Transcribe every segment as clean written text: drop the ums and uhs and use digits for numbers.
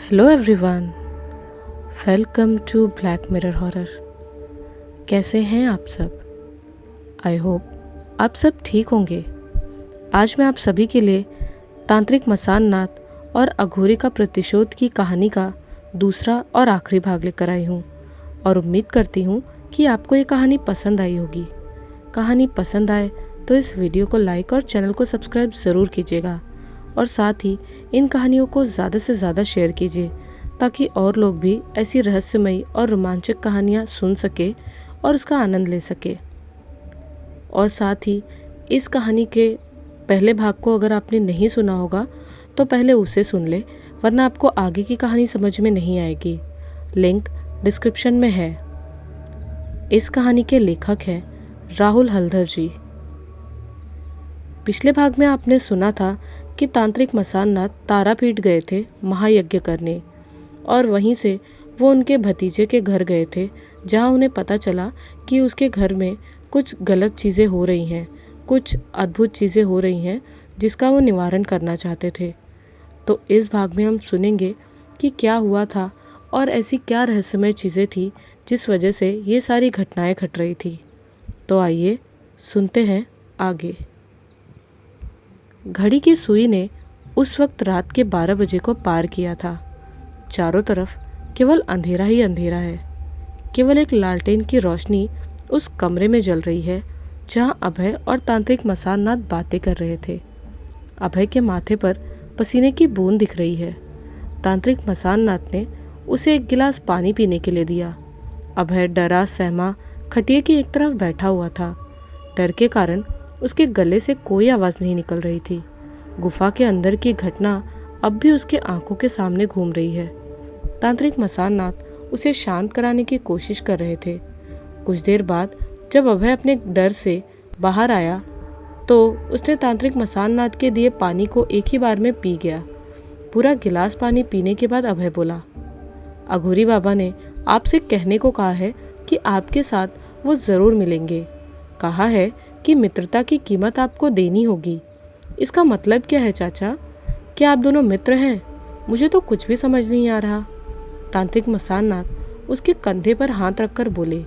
Hello everyone, welcome to Black Mirror Horror. कैसे हैं आप सब? आई होप आप सब ठीक होंगे। आज मैं आप सभी के लिए तांत्रिक मसान नाथ और अघोरी का प्रतिशोध की कहानी का दूसरा और आखिरी भाग लेकर आई हूँ और उम्मीद करती हूँ कि आपको ये कहानी पसंद आई होगी। कहानी पसंद आए तो इस वीडियो को लाइक और चैनल को सब्सक्राइब ज़रूर कीजिएगा और साथ ही इन कहानियों को ज़्यादा से ज़्यादा शेयर कीजिए ताकि और लोग भी ऐसी रहस्यमयी और रोमांचक कहानियाँ सुन सके और उसका आनंद ले सके। और साथ ही इस कहानी के पहले भाग को अगर आपने नहीं सुना होगा तो पहले उसे सुन ले, वरना आपको आगे की कहानी समझ में नहीं आएगी। लिंक डिस्क्रिप्शन में है। इस कहानी के लेखक हैं राहुल हल्दर जी। पिछले भाग में आपने सुना था कि तांत्रिक मसान नाथ तारापीठ गए थे महायज्ञ करने और वहीं से वो उनके भतीजे के घर गए थे, जहां उन्हें पता चला कि उसके घर में कुछ गलत चीज़ें हो रही हैं, कुछ अद्भुत चीज़ें हो रही हैं जिसका वो निवारण करना चाहते थे। तो इस भाग में हम सुनेंगे कि क्या हुआ था और ऐसी क्या रहस्यमय चीज़ें थी जिस वजह से ये सारी घटनाएं घट रही थी। तो आइए सुनते हैं आगे। घड़ी की सुई ने उस वक्त रात के 12 बजे को पार किया था। चारों तरफ केवल अंधेरा ही अंधेरा है। केवल एक लालटेन की रोशनी उस कमरे में जल रही है जहां अभय और तांत्रिक मसान नाथ बातें कर रहे थे। अभय के माथे पर पसीने की बूंद दिख रही है। तांत्रिक मसान नाथ ने उसे एक गिलास पानी पीने के लिए दिया। अभय डरा सहमा खटिया की एक तरफ बैठा हुआ था। डर के कारण उसके गले से कोई आवाज़ नहीं निकल रही थी। गुफा के अंदर की घटना अब भी उसके आंखों के सामने घूम रही है। तांत्रिक मसान नाथ उसे शांत कराने की कोशिश कर रहे थे। कुछ देर बाद जब अभय अपने डर से बाहर आया तो उसने तांत्रिक मसान नाथ के दिए पानी को एक ही बार में पी गया। पूरा गिलास पानी पीने के बाद अभय बोला, अघोरी बाबा ने आपसे कहने को कहा है कि आपके साथ वो ज़रूर मिलेंगे। कहा है कि मित्रता की कीमत आपको देनी होगी। इसका मतलब क्या है चाचा? क्या आप दोनों मित्र हैं? मुझे तो कुछ भी समझ नहीं आ रहा। तांत्रिक मसान नाथ उसके कंधे पर हाथ रखकर बोले,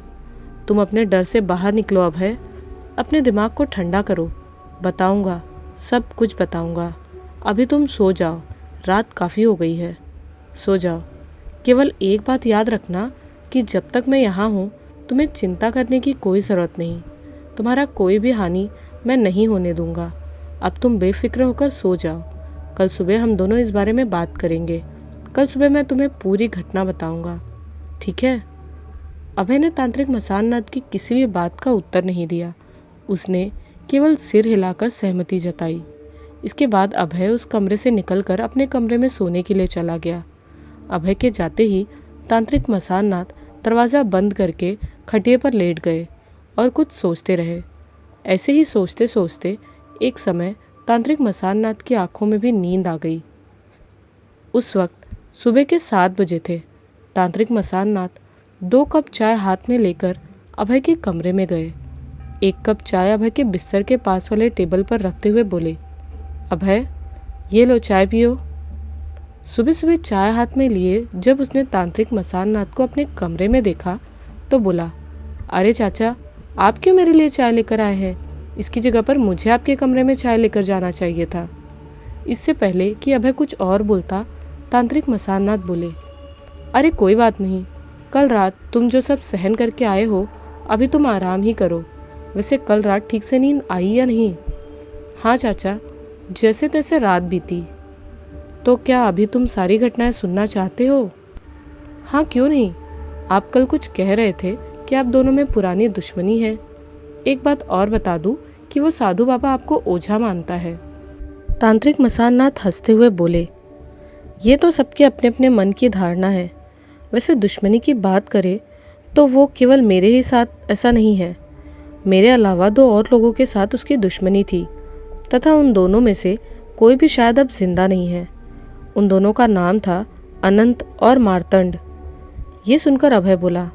तुम अपने डर से बाहर निकलो अभय। अपने दिमाग को ठंडा करो। बताऊंगा, सब कुछ बताऊंगा। अभी तुम सो जाओ, रात काफ़ी हो गई है। सो जाओ। केवल एक बात याद रखना कि जब तक मैं यहाँ हूँ तुम्हें चिंता करने की कोई ज़रूरत नहीं। तुम्हारा कोई भी हानि मैं नहीं होने दूंगा। अब तुम बेफिक्र होकर सो जाओ। कल सुबह हम दोनों इस बारे में बात करेंगे। कल सुबह मैं तुम्हें पूरी घटना बताऊंगा, ठीक है? अभय ने तांत्रिक मसान नाथ की किसी भी बात का उत्तर नहीं दिया। उसने केवल सिर हिलाकर सहमति जताई। इसके बाद अभय उस कमरे से निकलकर अपने कमरे में सोने के लिए चला गया। अभय के जाते ही तांत्रिक मसान नाथ दरवाज़ा बंद करके खटिया पर लेट गए और कुछ सोचते रहे। ऐसे ही सोचते सोचते एक समय तांत्रिक मसान नाथ की आंखों में भी नींद आ गई। उस वक्त सुबह के 7 बजे थे। तांत्रिक मसान नाथ 2 कप चाय हाथ में लेकर अभय के कमरे में गए। 1 कप चाय अभय के बिस्तर के पास वाले टेबल पर रखते हुए बोले, अभय ये लो चाय पियो। सुबह सुबह चाय हाथ में लिए जब उसने तांत्रिक मसान नाथ को अपने कमरे में देखा तो बोला, अरे चाचा, आप क्यों मेरे लिए चाय लेकर आए हैं? इसकी जगह पर मुझे आपके कमरे में चाय लेकर जाना चाहिए था। इससे पहले कि अभय कुछ और बोलता, तांत्रिक मसान नाथ बोले, अरे कोई बात नहीं, कल रात तुम जो सब सहन करके आए हो अभी तुम आराम ही करो। वैसे कल रात ठीक से नींद आई या नहीं? हाँ चाचा, जैसे तैसे रात बीती। तो क्या अभी तुम सारी घटनाएं सुनना चाहते हो? हाँ, क्यों नहीं। आप कल कुछ कह रहे थे कि आप दोनों में पुरानी दुश्मनी है। एक बात और बता दूं कि वो साधु बाबा आपको ओझा मानता है। तांत्रिक मसान नाथ हंसते हुए बोले, ये तो सबके अपने अपने मन की धारणा है। वैसे दुश्मनी की बात करें तो वो केवल मेरे ही साथ ऐसा नहीं है। मेरे अलावा 2 और लोगों के साथ उसकी दुश्मनी थी तथा उन दोनों में से कोई भी शायद अब जिंदा नहीं है। उन दोनों का नाम था अनंत और मार्तंड। ये सुनकर अभय बोला,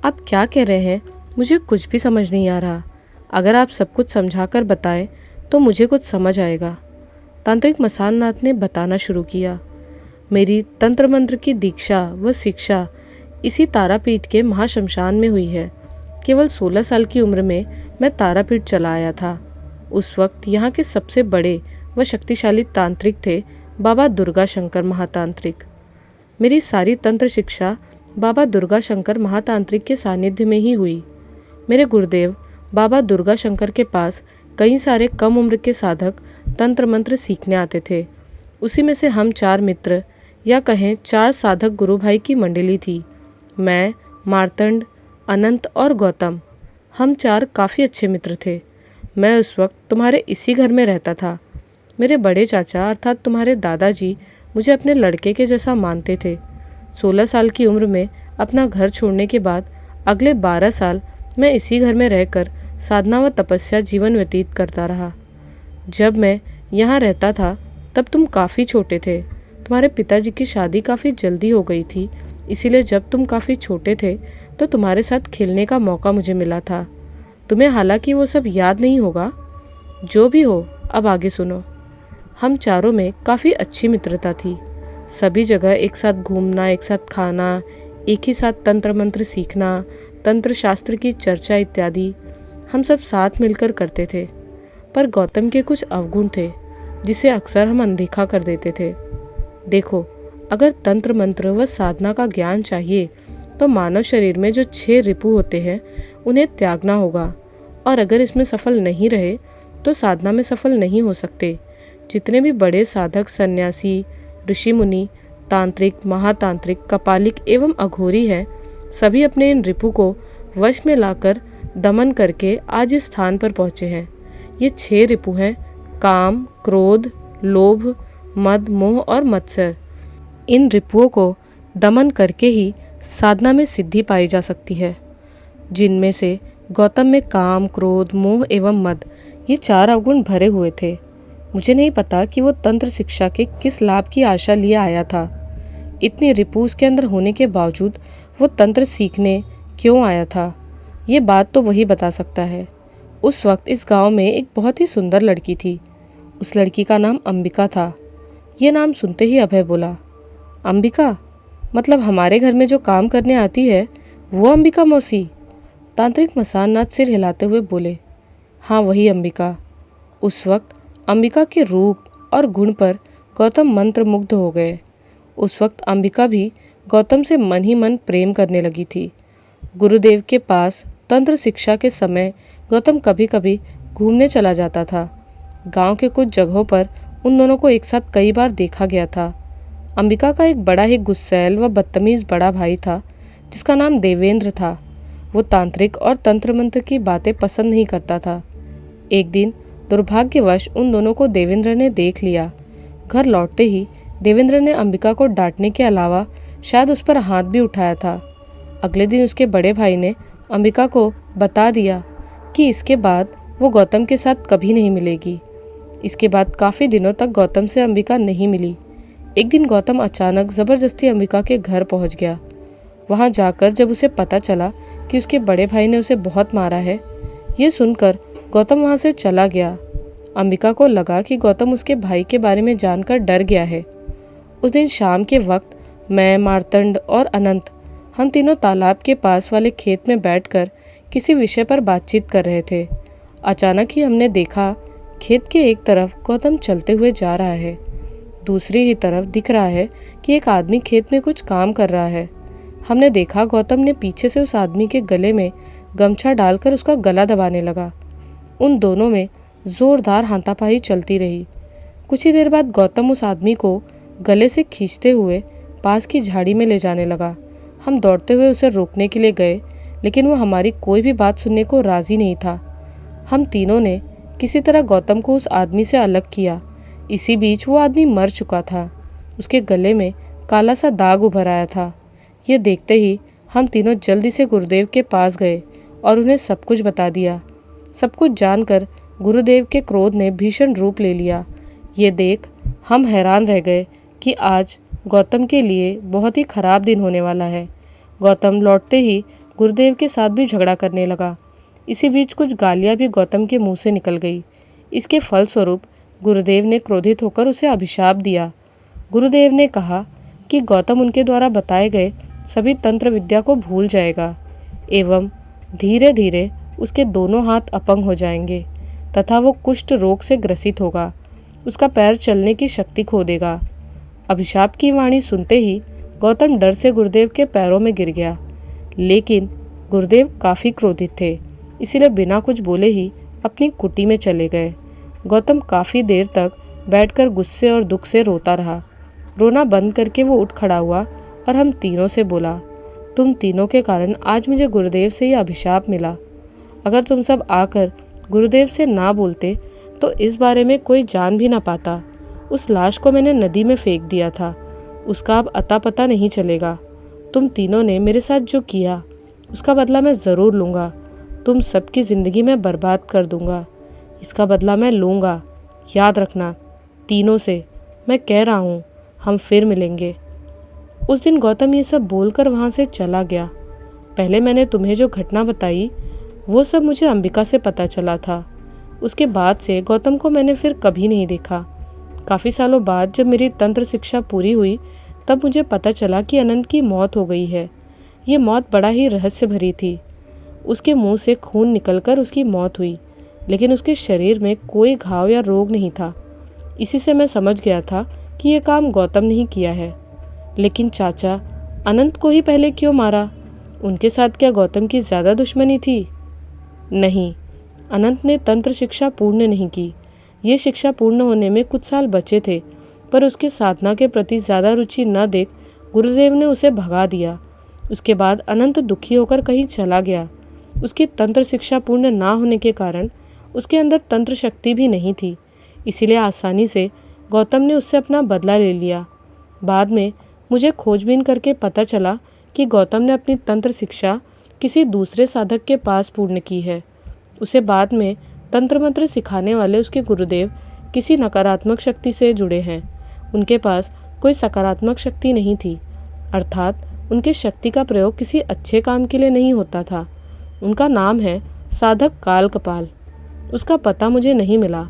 आप क्या कह रहे हैं? मुझे कुछ भी समझ नहीं आ रहा। अगर आप सब कुछ समझाकर बताएं तो मुझे कुछ समझ आएगा। तांत्रिक मसान नाथ ने बताना शुरू किया। मेरी तंत्र मंत्र की दीक्षा व शिक्षा इसी तारापीठ के महाशमशान में हुई है। केवल 16 साल की उम्र में मैं तारापीठ चला आया था। उस वक्त यहाँ के सबसे बड़े व शक्तिशाली तांत्रिक थे बाबा दुर्गा शंकर महातांत्रिक। मेरी सारी तंत्र शिक्षा बाबा दुर्गा शंकर महातांत्रिक के सानिध्य में ही हुई। मेरे गुरुदेव बाबा दुर्गा शंकर के पास कई सारे कम उम्र के साधक तंत्र मंत्र सीखने आते थे। उसी में से हम 4 मित्र या कहें 4 साधक गुरु भाई की मंडली थी। मैं, मार्तंड, अनंत और गौतम, हम 4 काफ़ी अच्छे मित्र थे। मैं उस वक्त तुम्हारे इसी घर में रहता था। मेरे बड़े चाचा अर्थात तुम्हारे दादाजी मुझे अपने लड़के के जैसा मानते थे। 16 साल की उम्र में अपना घर छोड़ने के बाद अगले 12 साल मैं इसी घर में रहकर साधना व तपस्या जीवन व्यतीत करता रहा। जब मैं यहाँ रहता था तब तुम काफ़ी छोटे थे। तुम्हारे पिताजी की शादी काफ़ी जल्दी हो गई थी, इसीलिए जब तुम काफ़ी छोटे थे तो तुम्हारे साथ खेलने का मौका मुझे मिला था। तुम्हें हालांकि वो सब याद नहीं होगा। जो भी हो, अब आगे सुनो। हम चारों में काफ़ी अच्छी मित्रता थी। सभी जगह एक साथ घूमना, एक साथ खाना, एक ही साथ तंत्र मंत्र सीखना, तंत्र शास्त्र की चर्चा इत्यादि हम सब साथ मिलकर करते थे। पर गौतम के कुछ अवगुण थे जिसे अक्सर हम अनदेखा कर देते थे। देखो, अगर तंत्र मंत्र व साधना का ज्ञान चाहिए तो मानव शरीर में जो 6 रिपु होते हैं उन्हें त्यागना होगा, और अगर इसमें सफल नहीं रहे तो साधना में सफल नहीं हो सकते। जितने भी बड़े साधक, सन्यासी, ऋषि मुनि, तांत्रिक, महातांत्रिक, कपालिक एवं अघोरी हैं, सभी अपने इन रिपु को वश में लाकर दमन करके आज इस स्थान पर पहुँचे हैं। ये 6 रिपु हैं: काम, क्रोध, लोभ, मद, मोह और मत्सर। इन रिपुओं को दमन करके ही साधना में सिद्धि पाई जा सकती है। जिनमें से गौतम में काम, क्रोध, मोह एवं मद ये 4 अवगुण भरे हुए थे। मुझे नहीं पता कि वो तंत्र शिक्षा के किस लाभ की आशा लिए आया था। इतनी रिपु उसके अंदर होने के बावजूद वो तंत्र सीखने क्यों आया था, ये बात तो वही बता सकता है। उस वक्त इस गांव में एक बहुत ही सुंदर लड़की थी। उस लड़की का नाम अंबिका था। ये नाम सुनते ही अभय बोला, अंबिका? मतलब हमारे घर में जो काम करने आती है वो अंबिका मौसी? तांत्रिक मसान नाथ सिर हिलाते हुए बोले, हाँ वही अंबिका। उस वक्त अंबिका के रूप और गुण पर गौतम मंत्र मुग्ध हो गए। उस वक्त अंबिका भी गौतम से मन ही मन प्रेम करने लगी थी। गुरुदेव के पास तंत्र शिक्षा के समय गौतम कभी कभी घूमने चला जाता था। गांव के कुछ जगहों पर उन दोनों को एक साथ कई बार देखा गया था। अंबिका का एक बड़ा ही गुस्सैल व बदतमीज बड़ा भाई था जिसका नाम देवेंद्र था। वो तांत्रिक और तंत्र मंत्र की बातें पसंद नहीं करता था। एक दिन दुर्भाग्यवश उन दोनों को देवेंद्र ने देख लिया। घर लौटते ही देवेंद्र ने अंबिका को डांटने के अलावा शायद उस पर हाथ भी उठाया था। अगले दिन उसके बड़े भाई ने अंबिका को बता दिया कि इसके बाद वो गौतम के साथ कभी नहीं मिलेगी। इसके बाद काफ़ी दिनों तक गौतम से अंबिका नहीं मिली। एक दिन गौतम अचानक ज़बरदस्ती अंबिका के घर पहुंच गया। वहां जाकर जब उसे पता चला कि उसके बड़े भाई ने उसे बहुत मारा है, ये सुनकर गौतम वहां से चला गया। अंबिका को लगा कि गौतम उसके भाई के बारे में जानकर डर गया है। उस दिन शाम के वक्त मैं, मार्तंड और अनंत हम तीनों तालाब के पास वाले खेत में बैठकर किसी विषय पर बातचीत कर रहे थे। अचानक ही हमने देखा खेत के एक तरफ गौतम चलते हुए जा रहा है, दूसरी ही तरफ दिख रहा है कि एक आदमी खेत में कुछ काम कर रहा है। हमने देखा गौतम ने पीछे से उस आदमी के गले में गमछा डालकर उसका गला दबाने लगा। उन दोनों में जोरदार हाथापाई चलती रही। कुछ ही देर बाद गौतम उस आदमी को गले से खींचते हुए पास की झाड़ी में ले जाने लगा। हम दौड़ते हुए उसे रोकने के लिए गए, लेकिन वो हमारी कोई भी बात सुनने को राजी नहीं था। हम तीनों ने किसी तरह गौतम को उस आदमी से अलग किया। इसी बीच वो आदमी मर चुका था। उसके गले में काला सा दाग उभर आया था। ये देखते ही हम तीनों जल्दी से गुरुदेव के पास गए और उन्हें सब कुछ बता दिया। सब कुछ जानकर गुरुदेव के क्रोध ने भीषण रूप ले लिया। ये देख हम हैरान रह गए कि आज गौतम के लिए बहुत ही खराब दिन होने वाला है। गौतम लौटते ही गुरुदेव के साथ भी झगड़ा करने लगा। इसी बीच कुछ गालियाँ भी गौतम के मुंह से निकल गई। इसके फलस्वरूप गुरुदेव ने क्रोधित होकर उसे अभिशाप दिया। गुरुदेव ने कहा कि गौतम उनके द्वारा बताए गए सभी तंत्र विद्या को भूल जाएगा एवं धीरे धीरे उसके दोनों हाथ अपंग हो जाएंगे तथा वो कुष्ठ रोग से ग्रसित होगा। उसका पैर चलने की शक्ति खो देगा। अभिशाप की वाणी सुनते ही गौतम डर से गुरुदेव के पैरों में गिर गया, लेकिन गुरुदेव काफ़ी क्रोधित थे, इसीलिए बिना कुछ बोले ही अपनी कुटी में चले गए। गौतम काफ़ी देर तक बैठकर गुस्से और दुख से रोता रहा। रोना बंद करके वो उठ खड़ा हुआ और हम तीनों से बोला, तुम तीनों के कारण आज मुझे गुरुदेव से यह अभिशाप मिला। अगर तुम सब आकर गुरुदेव से ना बोलते तो इस बारे में कोई जान भी ना पाता। उस लाश को मैंने नदी में फेंक दिया था, उसका अब अता पता नहीं चलेगा। तुम तीनों ने मेरे साथ जो किया उसका बदला मैं ज़रूर लूँगा। तुम सबकी ज़िंदगी में बर्बाद कर दूँगा, इसका बदला मैं लूँगा। याद रखना तीनों से मैं कह रहा हूँ, हम फिर मिलेंगे। उस दिन गौतम ये सब बोलकर वहाँ से चला गया। पहले मैंने तुम्हें जो घटना बताई वो सब मुझे अंबिका से पता चला था। उसके बाद से गौतम को मैंने फिर कभी नहीं देखा। काफ़ी सालों बाद जब मेरी तंत्र शिक्षा पूरी हुई तब मुझे पता चला कि अनंत की मौत हो गई है। ये मौत बड़ा ही रहस्य भरी थी। उसके मुंह से खून निकलकर उसकी मौत हुई, लेकिन उसके शरीर में कोई घाव या रोग नहीं था। इसी से मैं समझ गया था कि यह काम गौतम ने ही किया है। लेकिन चाचा, अनंत को ही पहले क्यों मारा? उनके साथ क्या गौतम की ज़्यादा दुश्मनी थी? नहीं, अनंत ने तंत्र शिक्षा पूर्ण नहीं की। ये शिक्षा पूर्ण होने में कुछ साल बचे थे, पर उसके साधना के प्रति ज़्यादा रुचि न देख गुरुदेव ने उसे भगा दिया। उसके बाद अनंत दुखी होकर कहीं चला गया। उसकी तंत्र शिक्षा पूर्ण ना होने के कारण उसके अंदर तंत्र शक्ति भी नहीं थी, इसीलिए आसानी से गौतम ने उससे अपना बदला ले लिया। बाद में मुझे खोजबीन करके पता चला कि गौतम ने अपनी तंत्र शिक्षा किसी दूसरे साधक के पास पूर्ण की है। उसे बाद में तंत्र मंत्र सिखाने वाले उसके गुरुदेव किसी नकारात्मक शक्ति से जुड़े हैं। उनके पास कोई सकारात्मक शक्ति नहीं थी, अर्थात उनके शक्ति का प्रयोग किसी अच्छे काम के लिए नहीं होता था। उनका नाम है साधक काल कपाल। उसका पता मुझे नहीं मिला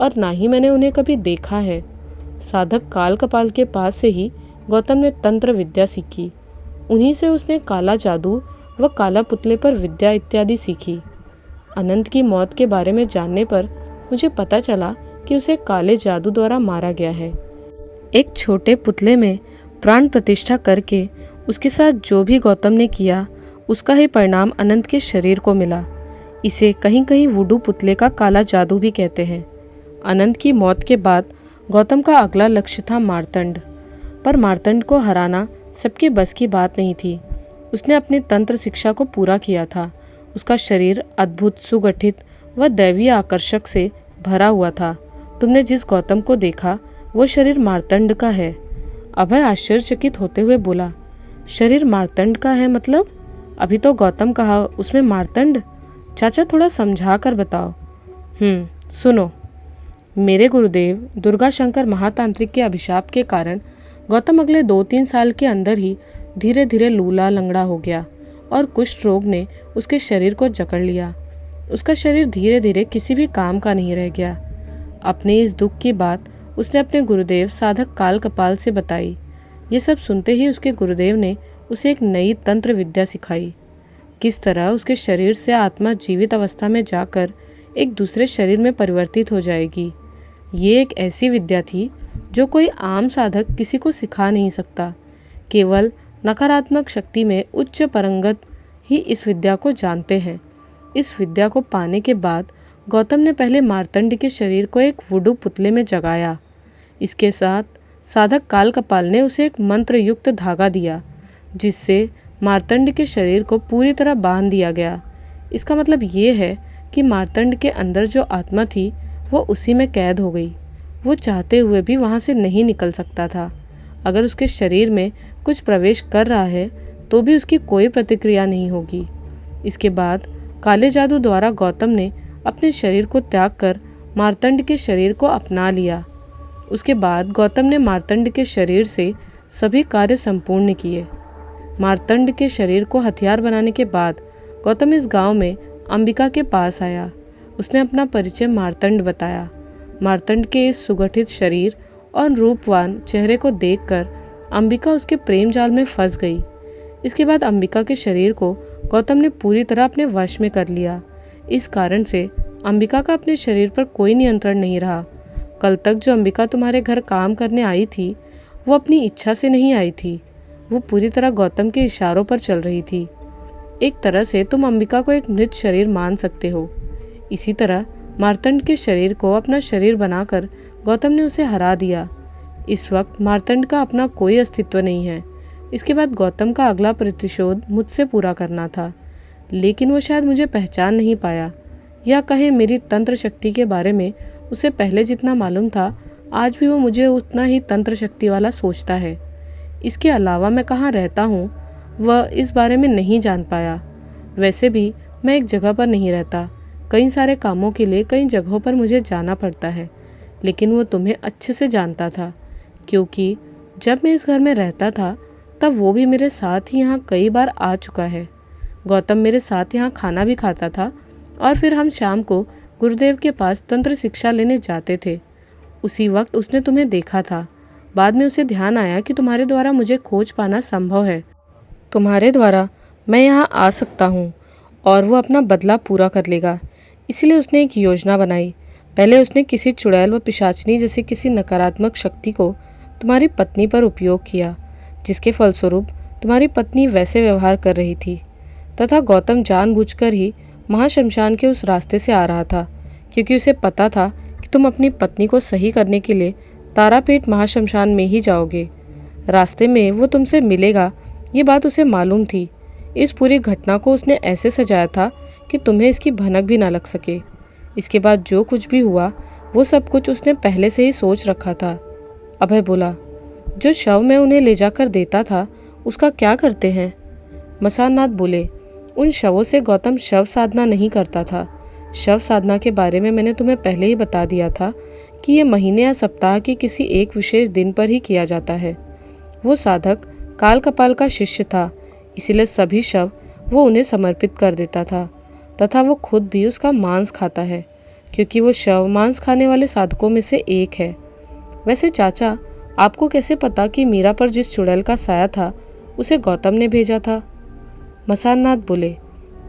और ना ही मैंने उन्हें कभी देखा है। साधक काल कपाल के पास से ही गौतम ने तंत्र विद्या सीखी। उन्हीं से उसने काला जादू व काला पुतले पर विद्या इत्यादि सीखी। अनंत की मौत के बारे में जानने पर मुझे पता चला कि उसे काले जादू द्वारा मारा गया है। एक छोटे पुतले में प्राण प्रतिष्ठा करके उसके साथ जो भी गौतम ने किया उसका ही परिणाम अनंत के शरीर को मिला। इसे कहीं कहीं वुडू पुतले का काला जादू भी कहते हैं। अनंत की मौत के बाद गौतम का अगला लक्ष्य था मार्तंड, पर मार्तंड को हराना सबके बस की बात नहीं थी। उसने अपनी तंत्र शिक्षा को पूरा किया था। उसका शरीर अद्भुत, सुगठित व दैवीय आकर्षक से भरा हुआ था। तुमने जिस गौतम को देखा वो शरीर मार्तंड का है। अभय आश्चर्यचकित होते हुए बोला, शरीर मार्तंड का है मतलब? अभी तो गौतम कहा, उसमें मार्तंड? चाचा थोड़ा समझा कर बताओ। सुनो। मेरे गुरुदेव दुर्गा शंकर महातांत्रिक के अभिशाप के कारण गौतम अगले 2-3 साल के अंदर ही धीरे धीरे लूला लंगड़ा हो गया और कुष्ठ रोग ने उसके शरीर को जकड़ लिया। उसका शरीर धीरे धीरे किसी भी काम का नहीं रह गया। अपने इस दुख की बात उसने अपने गुरुदेव साधक काल कपाल से बताई। ये सब सुनते ही उसके गुरुदेव ने उसे एक नई तंत्र विद्या सिखाई। किस तरह उसके शरीर से आत्मा जीवित अवस्था में जाकर एक दूसरे शरीर में परिवर्तित हो जाएगी। ये एक ऐसी विद्या थी जो कोई आम साधक किसी को सिखा नहीं सकता। केवल नकारात्मक शक्ति में उच्च परंगत ही इस विद्या को जानते हैं। इस विद्या को पाने के बाद गौतम ने पहले मार्तंड के शरीर को एक वुडू पुतले में जगाया। इसके साथ साधक काल कपाल ने उसे एक मंत्र युक्त धागा दिया, जिससे मार्तंड के शरीर को पूरी तरह बांध दिया गया। इसका मतलब ये है कि मार्तंड के अंदर जो आत्मा थी वो उसी में कैद हो गई। वो चाहते हुए भी वहाँ से नहीं निकल सकता था। अगर उसके शरीर में कुछ प्रवेश कर रहा है तो भी उसकी कोई प्रतिक्रिया नहीं होगी। इसके बाद काले जादू द्वारा गौतम ने अपने शरीर को त्याग कर मार्तंड के शरीर को अपना लिया। उसके बाद गौतम ने मार्तंड के शरीर से सभी कार्य संपूर्ण किए। मार्तंड के शरीर को हथियार बनाने के बाद गौतम इस गांव में अंबिका के पास आया। उसने अपना परिचय मार्तंड बताया। मार्तंड के इस सुगठित शरीर और रूपवान चेहरे को देखकर अंबिका उसके प्रेम जाल में फंस गई। इसके बाद अंबिका के शरीर को गौतम ने पूरी तरह अपने वश में कर लिया। इस कारण से अंबिका का अपने शरीर पर कोई नियंत्रण नहीं रहा। कल तक जो अंबिका तुम्हारे घर काम करने आई थी, वो अपनी इच्छा से नहीं आई थी। वो पूरी तरह गौतम के इशारों पर चल रही थी। एक तरह से तुम अंबिका को एक मृत शरीर मान सकते हो। इसी तरह मार्तंड के शरीर को अपना शरीर बनाकर गौतम ने उसे हरा दिया। इस वक्त मार्तंड का अपना कोई अस्तित्व नहीं है। इसके बाद गौतम का अगला प्रतिशोध मुझसे पूरा करना था, लेकिन वो शायद मुझे पहचान नहीं पाया, या कहे मेरी तंत्र शक्ति के बारे में उसे पहले जितना मालूम था, आज भी वो मुझे उतना ही तंत्र शक्ति वाला सोचता है। इसके अलावा मैं कहाँ रहता हूँ वह इस बारे में नहीं जान पाया। वैसे भी मैं एक जगह पर नहीं रहता, कई सारे कामों के लिए कई जगहों पर मुझे जाना पड़ता है। लेकिन वो तुम्हें अच्छे से जानता था, क्योंकि जब मैं इस घर में रहता था तब वो भी मेरे साथ ही यहाँ कई बार आ चुका है। गौतम मेरे साथ यहाँ खाना भी खाता था और फिर हम शाम को गुरुदेव के पास तंत्र शिक्षा लेने जाते थे। उसी वक्त उसने तुम्हें देखा था। बाद में उसे ध्यान आया कि तुम्हारे द्वारा मुझे खोज पाना संभव है, तुम्हारे द्वारा मैं यहाँ आ सकता हूँ और वो अपना बदला पूरा कर लेगा। इसलिए उसने एक योजना बनाई। पहले उसने किसी चुड़ैल व पिशाचनी जैसी किसी नकारात्मक शक्ति को तुम्हारी पत्नी पर उपयोग किया, जिसके फलस्वरूप तुम्हारी पत्नी वैसे व्यवहार कर रही थी। तथा गौतम जानबूझकर ही महाशमशान के उस रास्ते से आ रहा था, क्योंकि उसे पता था कि तुम अपनी पत्नी को सही करने के लिए तारापीठ महाशमशान में ही जाओगे। रास्ते में वो तुमसे मिलेगा, ये बात उसे मालूम थी। इस पूरी घटना को उसने ऐसे सजाया था कि तुम्हें इसकी भनक भी ना लग सके। इसके बाद जो कुछ भी हुआ वो सब कुछ उसने पहले से ही सोच रखा था। अभय बोला, जो शव मैं उन्हें ले जाकर देता था उसका क्या करते हैं? मसाननाथ बोले, उन शवों से गौतम शव साधना नहीं करता था। शव साधना के बारे में मैंने तुम्हें पहले ही बता दिया था कि ये महीने या सप्ताह के किसी एक विशेष दिन पर ही किया जाता है। वो साधक काल कपाल का शिष्य था, इसीलिए सभी शव वो उन्हें समर्पित कर देता था, तथा वो खुद भी उसका मांस खाता है, क्योंकि वो शव मांस खाने वाले साधकों में से एक है। वैसे चाचा, आपको कैसे पता कि मीरा पर जिस चुड़ैल का साया था उसे गौतम ने भेजा था? मसाननाथ बोले,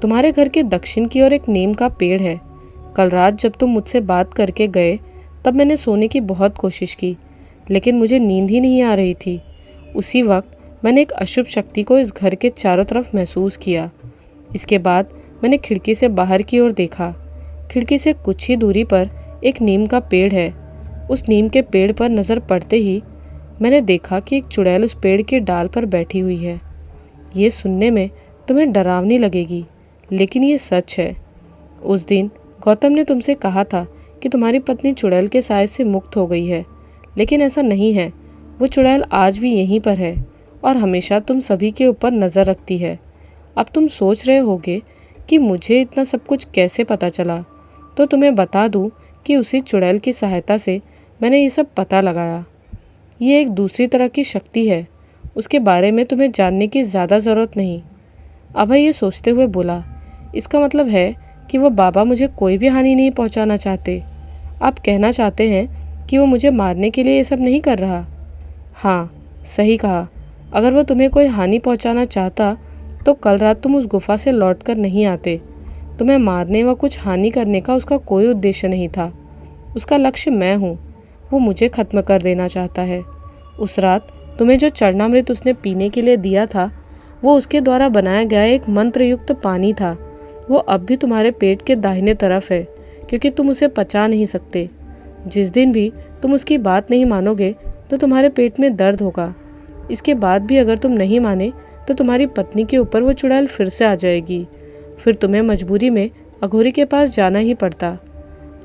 तुम्हारे घर के दक्षिण की ओर एक नीम का पेड़ है। कल रात जब तुम मुझसे बात करके गए तब मैंने सोने की बहुत कोशिश की, लेकिन मुझे नींद ही नहीं आ रही थी। उसी वक्त मैंने एक अशुभ शक्ति को इस घर के चारों तरफ महसूस किया। इसके बाद मैंने खिड़की से बाहर की ओर देखा। खिड़की से कुछ ही दूरी पर एक नीम का पेड़ है। उस नीम के पेड़ पर नज़र पड़ते ही मैंने देखा कि एक चुड़ैल उस पेड़ की डाल पर बैठी हुई है। ये सुनने में तुम्हें डरावनी लगेगी, लेकिन ये सच है। उस दिन गौतम ने तुमसे कहा था कि तुम्हारी पत्नी चुड़ैल के साए से मुक्त हो गई है, लेकिन ऐसा नहीं है। वो चुड़ैल आज भी यहीं पर है और हमेशा तुम सभी के ऊपर नज़र रखती है। अब तुम सोच रहे होगे कि मुझे इतना सब कुछ कैसे पता चला, तो तुम्हें बता दूं कि उसी चुड़ैल की सहायता से मैंने ये सब पता लगाया। ये एक दूसरी तरह की शक्ति है, उसके बारे में तुम्हें जानने की ज़्यादा ज़रूरत नहीं। अभय ये सोचते हुए बोला, इसका मतलब है कि वो बाबा मुझे कोई भी हानि नहीं पहुंचाना चाहते। आप कहना चाहते हैं कि वो मुझे मारने के लिए ये सब नहीं कर रहा? हाँ, सही कहा। अगर वो तुम्हें कोई हानि पहुंचाना चाहता तो कल रात तुम उस गुफा से लौटकर नहीं आते। तुम्हें मारने व कुछ हानि करने का उसका कोई उद्देश्य नहीं था। उसका लक्ष्य मैं हूँ। वो मुझे खत्म कर देना चाहता है। उस रात तुम्हें जो चरणामृत उसने पीने के लिए दिया था, वो उसके द्वारा बनाया गया एक मंत्रयुक्त पानी था। वो अब भी तुम्हारे पेट के दाहिने तरफ है, क्योंकि तुम उसे पचा नहीं सकते। जिस दिन भी तुम उसकी बात नहीं मानोगे तो तुम्हारे पेट में दर्द होगा। इसके बाद भी अगर तुम नहीं माने तो तुम्हारी पत्नी के ऊपर वो चुड़ैल फिर से आ जाएगी। फिर तुम्हें मजबूरी में अघोरी के पास जाना ही पड़ता।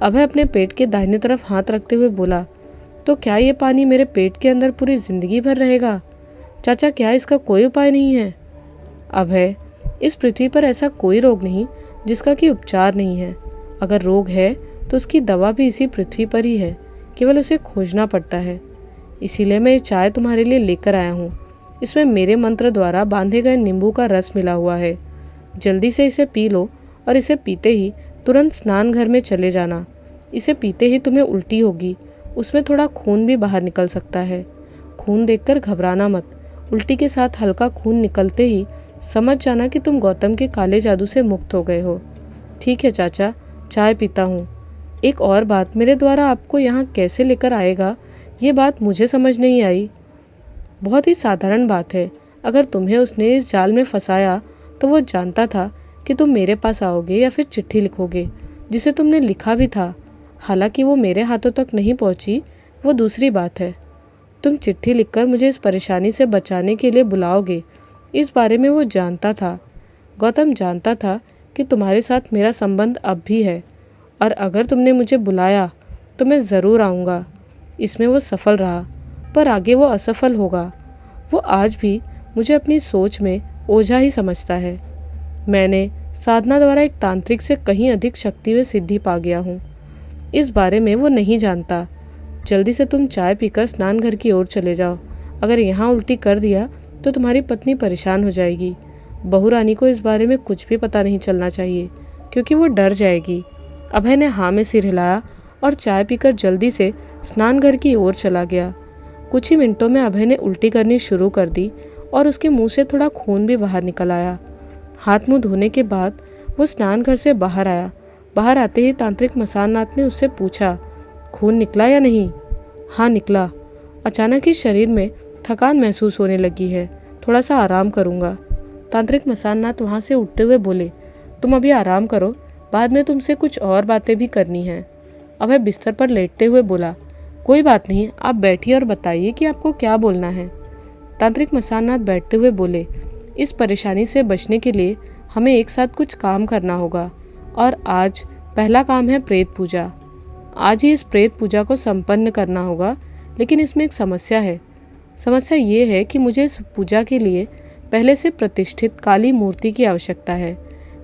अभय अपने पेट के दाहिने तरफ हाथ रखते हुए बोला, तो क्या ये पानी मेरे पेट के अंदर पूरी जिंदगी भर रहेगा? चाचा, क्या इसका कोई उपाय नहीं है? अभय, इस पृथ्वी पर ऐसा कोई रोग नहीं जिसका कि उपचार नहीं है। अगर रोग है तो उसकी दवा भी इसी पृथ्वी पर ही है, केवल उसे खोजना पड़ता है। इसीलिए मैं ये चाय तुम्हारे लिए लेकर आया हूँ। इसमें मेरे मंत्र द्वारा बांधे गए नींबू का रस मिला हुआ है। जल्दी से इसे पी लो और इसे पीते ही तुरंत स्नान घर में चले जाना। इसे पीते ही तुम्हें उल्टी होगी, उसमें थोड़ा खून भी बाहर निकल सकता है। खून देखकर घबराना मत। उल्टी के साथ हल्का खून निकलते ही समझ जाना कि तुम गौतम के काले जादू से मुक्त हो गए हो। ठीक है चाचा, चाय पीता हूँ। एक और बात, मेरे द्वारा आपको यहाँ कैसे लेकर आएगा, ये बात मुझे समझ नहीं आई। बहुत ही साधारण बात है। अगर तुम्हें उसने इस जाल में फंसाया तो वो जानता था कि तुम मेरे पास आओगे या फिर चिट्ठी लिखोगे, जिसे तुमने लिखा भी था। हालांकि वो मेरे हाथों तक नहीं पहुंची, वो दूसरी बात है। तुम चिट्ठी लिखकर मुझे इस परेशानी से बचाने के लिए बुलाओगे, इस बारे में वो जानता था। गौतम जानता था कि तुम्हारे साथ मेरा संबंध अब भी है, और अगर तुमने मुझे बुलाया तो मैं ज़रूर आऊँगा। इसमें वो सफल रहा, पर आगे वो असफल होगा। वो आज भी मुझे अपनी सोच में ओझा ही समझता है। मैंने साधना द्वारा एक तांत्रिक से कहीं अधिक शक्ति व सिद्धि पा गया हूँ। इस बारे में वो नहीं जानता। जल्दी से तुम चाय पीकर स्नान घर की ओर चले जाओ। अगर यहाँ उल्टी कर दिया तो तुम्हारी पत्नी परेशान हो जाएगी। बहू रानी को इस बारे में कुछ भी पता नहीं चलना चाहिए, क्योंकि वो डर जाएगी। अभय ने हाँ में सिर हिलाया और चाय पीकर जल्दी से स्नान घर की ओर चला गया। कुछ ही मिनटों में अभय ने उल्टी करनी शुरू कर दी और उसके मुंह से थोड़ा खून भी बाहर निकल आया। हाथ मुंह धोने के बाद वो स्नान घर से बाहर आया। बाहर आते ही तांत्रिक मसाननाथ ने उससे पूछा, खून निकला या नहीं? हाँ निकला। अचानक ही शरीर में थकान महसूस होने लगी है, थोड़ा सा आराम करूँगा। तांत्रिक मसाननाथ वहाँ से उठते हुए बोले, तुम अभी आराम करो, बाद में तुमसे कुछ और बातें भी करनी हैं। अभय बिस्तर पर लेटते हुए बोला, कोई बात नहीं, आप बैठिए और बताइए कि आपको क्या बोलना है। तांत्रिक मसाननाथ बैठते हुए बोले, इस परेशानी से बचने के लिए हमें एक साथ कुछ काम करना होगा, और आज पहला काम है प्रेत पूजा। आज ही इस प्रेत पूजा को संपन्न करना होगा, लेकिन इसमें एक समस्या है। समस्या ये है कि मुझे इस पूजा के लिए पहले से प्रतिष्ठित काली मूर्ति की आवश्यकता है,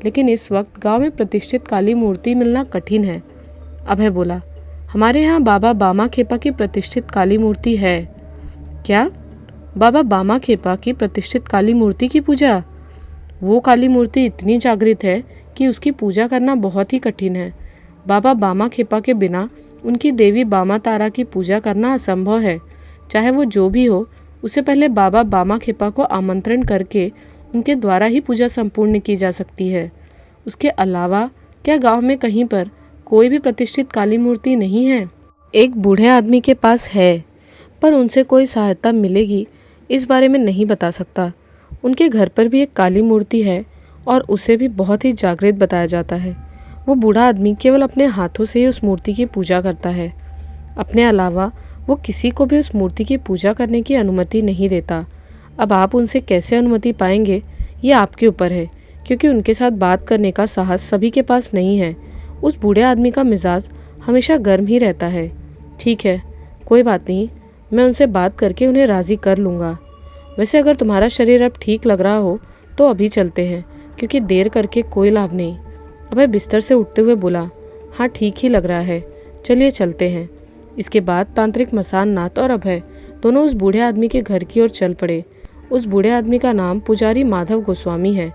लेकिन इस वक्त गांव में प्रतिष्ठित काली मूर्ति मिलना कठिन है। अभय बोला, हमारे यहाँ बाबा बामा खेपा की प्रतिष्ठित काली मूर्ति है। क्या? बाबा बामा खेपा की प्रतिष्ठित काली मूर्ति की पूजा? वो काली मूर्ति इतनी जागृत है कि उसकी पूजा करना बहुत ही कठिन है। बाबा बामा खेपा के बिना उनकी देवी बामा तारा की पूजा करना असंभव है। चाहे वो जो भी हो, उसे पहले बाबा बामा खेपा को आमंत्रण करके उनके द्वारा ही पूजा संपूर्ण की जा सकती है। उसके अलावा क्या गांव में कहीं पर कोई भी प्रतिष्ठित काली मूर्ति नहीं है? एक बूढ़े आदमी के पास है, पर उनसे कोई सहायता मिलेगी इस बारे में नहीं बता सकता। उनके घर पर भी एक काली मूर्ति है और उसे भी बहुत ही जागृत बताया जाता है। वो बूढ़ा आदमी केवल अपने हाथों से ही उस मूर्ति की पूजा करता है। अपने अलावा वो किसी को भी उस मूर्ति की पूजा करने की अनुमति नहीं देता। अब आप उनसे कैसे अनुमति पाएंगे, ये आपके ऊपर है, क्योंकि उनके साथ बात करने का साहस सभी के पास नहीं है। उस बूढ़े आदमी का मिजाज हमेशा गर्म ही रहता है। ठीक है, कोई बात नहीं, मैं उनसे बात करके उन्हें राज़ी कर लूँगा। वैसे अगर तुम्हारा शरीर अब ठीक लग रहा हो तो अभी चलते हैं, क्योंकि देर करके कोई लाभ नहीं। अभय बिस्तर से उठते हुए बोला, हाँ ठीक ही लग रहा है, चलिए चलते हैं। इसके बाद तांत्रिक मसाननाथ और अभय दोनों उस बूढ़े आदमी के घर की ओर चल पड़े। उस बूढ़े आदमी का नाम पुजारी माधव गोस्वामी है।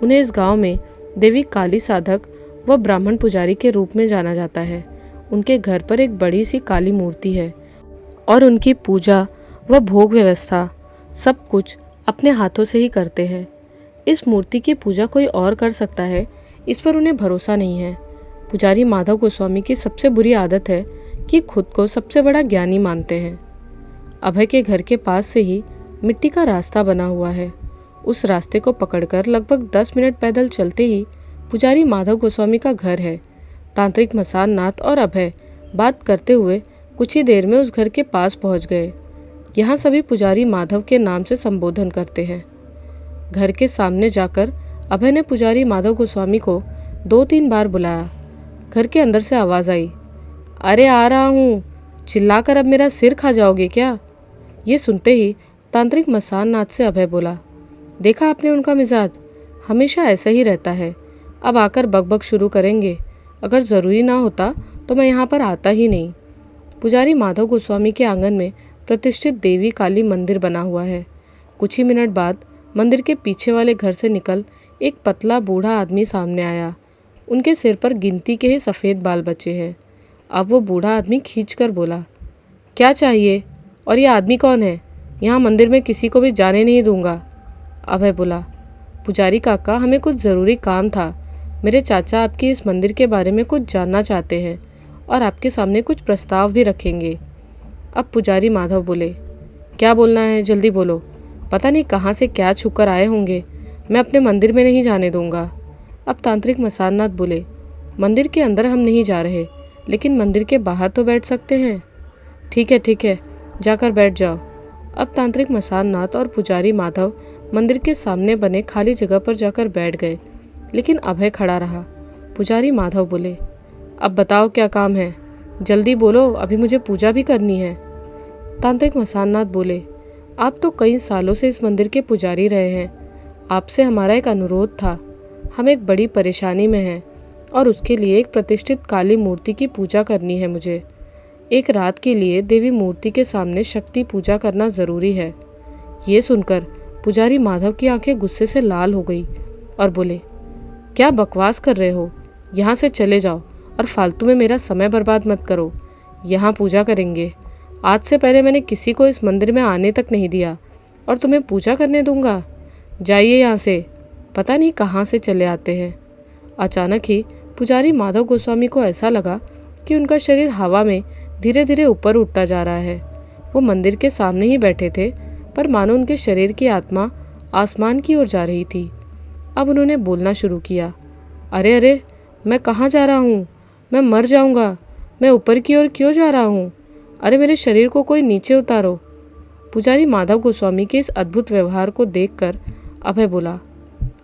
उन्हें इस गांव में देवी काली साधक व ब्राह्मण पुजारी के रूप में जाना जाता है। उनके घर पर एक बड़ी सी काली मूर्ति है और उनकी पूजा व भोग व्यवस्था सब कुछ अपने हाथों से ही करते हैं। इस मूर्ति की पूजा कोई और कर सकता है, इस पर उन्हें भरोसा नहीं है। पुजारी माधव गोस्वामी की सबसे बुरी आदत है कि खुद को सबसे बड़ा ज्ञानी मानते हैं। अभय के घर के पास से ही मिट्टी का रास्ता बना हुआ है। उस रास्ते को पकड़कर लगभग 10 मिनट पैदल चलते ही पुजारी माधव गोस्वामी का घर है। तांत्रिक मसाननाथ और अभय बात करते हुए कुछ ही देर में उस घर के पास पहुंच गए। यहाँ सभी पुजारी माधव के नाम से संबोधन करते हैं। घर के सामने जाकर अभय ने पुजारी माधव गोस्वामी को 2-3 बार बुलाया। घर के अंदर से आवाज़ आई, अरे आ रहा हूँ, चिल्लाकर अब मेरा सिर खा जाओगे क्या? ये सुनते ही तांत्रिक मसाननाथ से अभय बोला, देखा आपने उनका मिजाज, हमेशा ऐसा ही रहता है। अब आकर बकबक शुरू करेंगे। अगर ज़रूरी ना होता तो मैं यहाँ पर आता ही नहीं। पुजारी माधव गोस्वामी के आंगन में प्रतिष्ठित देवी काली मंदिर बना हुआ है। कुछ ही मिनट बाद मंदिर के पीछे वाले घर से निकल एक पतला बूढ़ा आदमी सामने आया। उनके सिर पर गिनती के ही सफ़ेद बाल बचे हैं। अब वो बूढ़ा आदमी खींच कर बोला, क्या चाहिए और ये आदमी कौन है? यहाँ मंदिर में किसी को भी जाने नहीं दूंगा। अभय बोला, पुजारी काका, हमें कुछ ज़रूरी काम था। मेरे चाचा आपके इस मंदिर के बारे में कुछ जानना चाहते हैं और आपके सामने कुछ प्रस्ताव भी रखेंगे। अब पुजारी माधव बोले, क्या बोलना है, जल्दी बोलो। पता नहीं कहाँ से क्या छुप कर आए होंगे, मैं अपने मंदिर में नहीं जाने दूंगा। अब तांत्रिक मसाननाथ बोले, मंदिर के अंदर हम नहीं जा रहे, लेकिन मंदिर के बाहर तो बैठ सकते हैं। ठीक है, जाकर बैठ जाओ। अब तांत्रिक मसाननाथ और पुजारी माधव मंदिर के सामने बने खाली जगह पर जाकर बैठ गए, लेकिन अभय खड़ा रहा। पुजारी माधव बोले, अब बताओ क्या काम है, जल्दी बोलो, अभी मुझे पूजा भी करनी है। तांत्रिक मसाननाथ बोले, आप तो कई सालों से इस मंदिर के पुजारी रहे हैं, आपसे हमारा एक अनुरोध था। हम एक बड़ी परेशानी में हैं और उसके लिए एक प्रतिष्ठित काली मूर्ति की पूजा करनी है मुझे। एक रात के लिए देवी मूर्ति के सामने शक्ति पूजा करना ज़रूरी है। ये सुनकर पुजारी माधव की आंखें गुस्से से लाल हो गई और बोले, क्या बकवास कर रहे हो, यहाँ से चले जाओ और फालतू में मेरा समय बर्बाद मत करो। यहाँ पूजा करेंगे। आज से पहले मैंने किसी को इस मंदिर में आने तक नहीं दिया और तुम्हें पूजा करने दूंगा। जाइए यहाँ से, पता नहीं कहाँ से चले आते हैं। अचानक ही पुजारी माधव गोस्वामी को ऐसा लगा कि उनका शरीर हवा में धीरे धीरे ऊपर उठता जा रहा है। वो मंदिर के सामने ही बैठे थे, पर मानो उनके शरीर की आत्मा आसमान की ओर जा रही थी। अब उन्होंने बोलना शुरू किया, अरे, मैं कहाँ जा रहा हूँ, मैं मर जाऊँगा, मैं ऊपर की ओर क्यों जा रहा हूँ, अरे मेरे शरीर को कोई नीचे उतारो। पुजारी माधव गोस्वामी के इस अद्भुत व्यवहार को देखकर अभय बोला,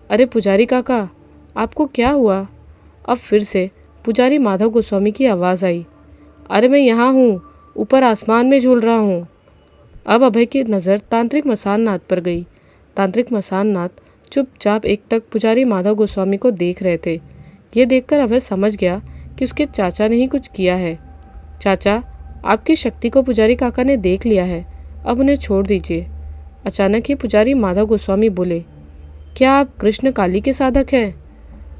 अरे पुजारी काका, आपको क्या हुआ। अब फिर से पुजारी माधव गोस्वामी की आवाज़ आई, अरे मैं यहाँ हूँ, ऊपर आसमान में झूल रहा हूँ। अब अभय की नज़र तांत्रिक मसाननाथ पर गई। तांत्रिक मसाननाथ चुपचाप एकटक पुजारी माधव गोस्वामी को देख रहे थे। ये देखकर अभय समझ गया कि उसके चाचा ने ही कुछ किया है। चाचा, आपकी शक्ति को पुजारी काका ने देख लिया है, अब उन्हें छोड़ दीजिए। अचानक ही पुजारी माधव गोस्वामी बोले, क्या आप कृष्ण काली के साधक हैं।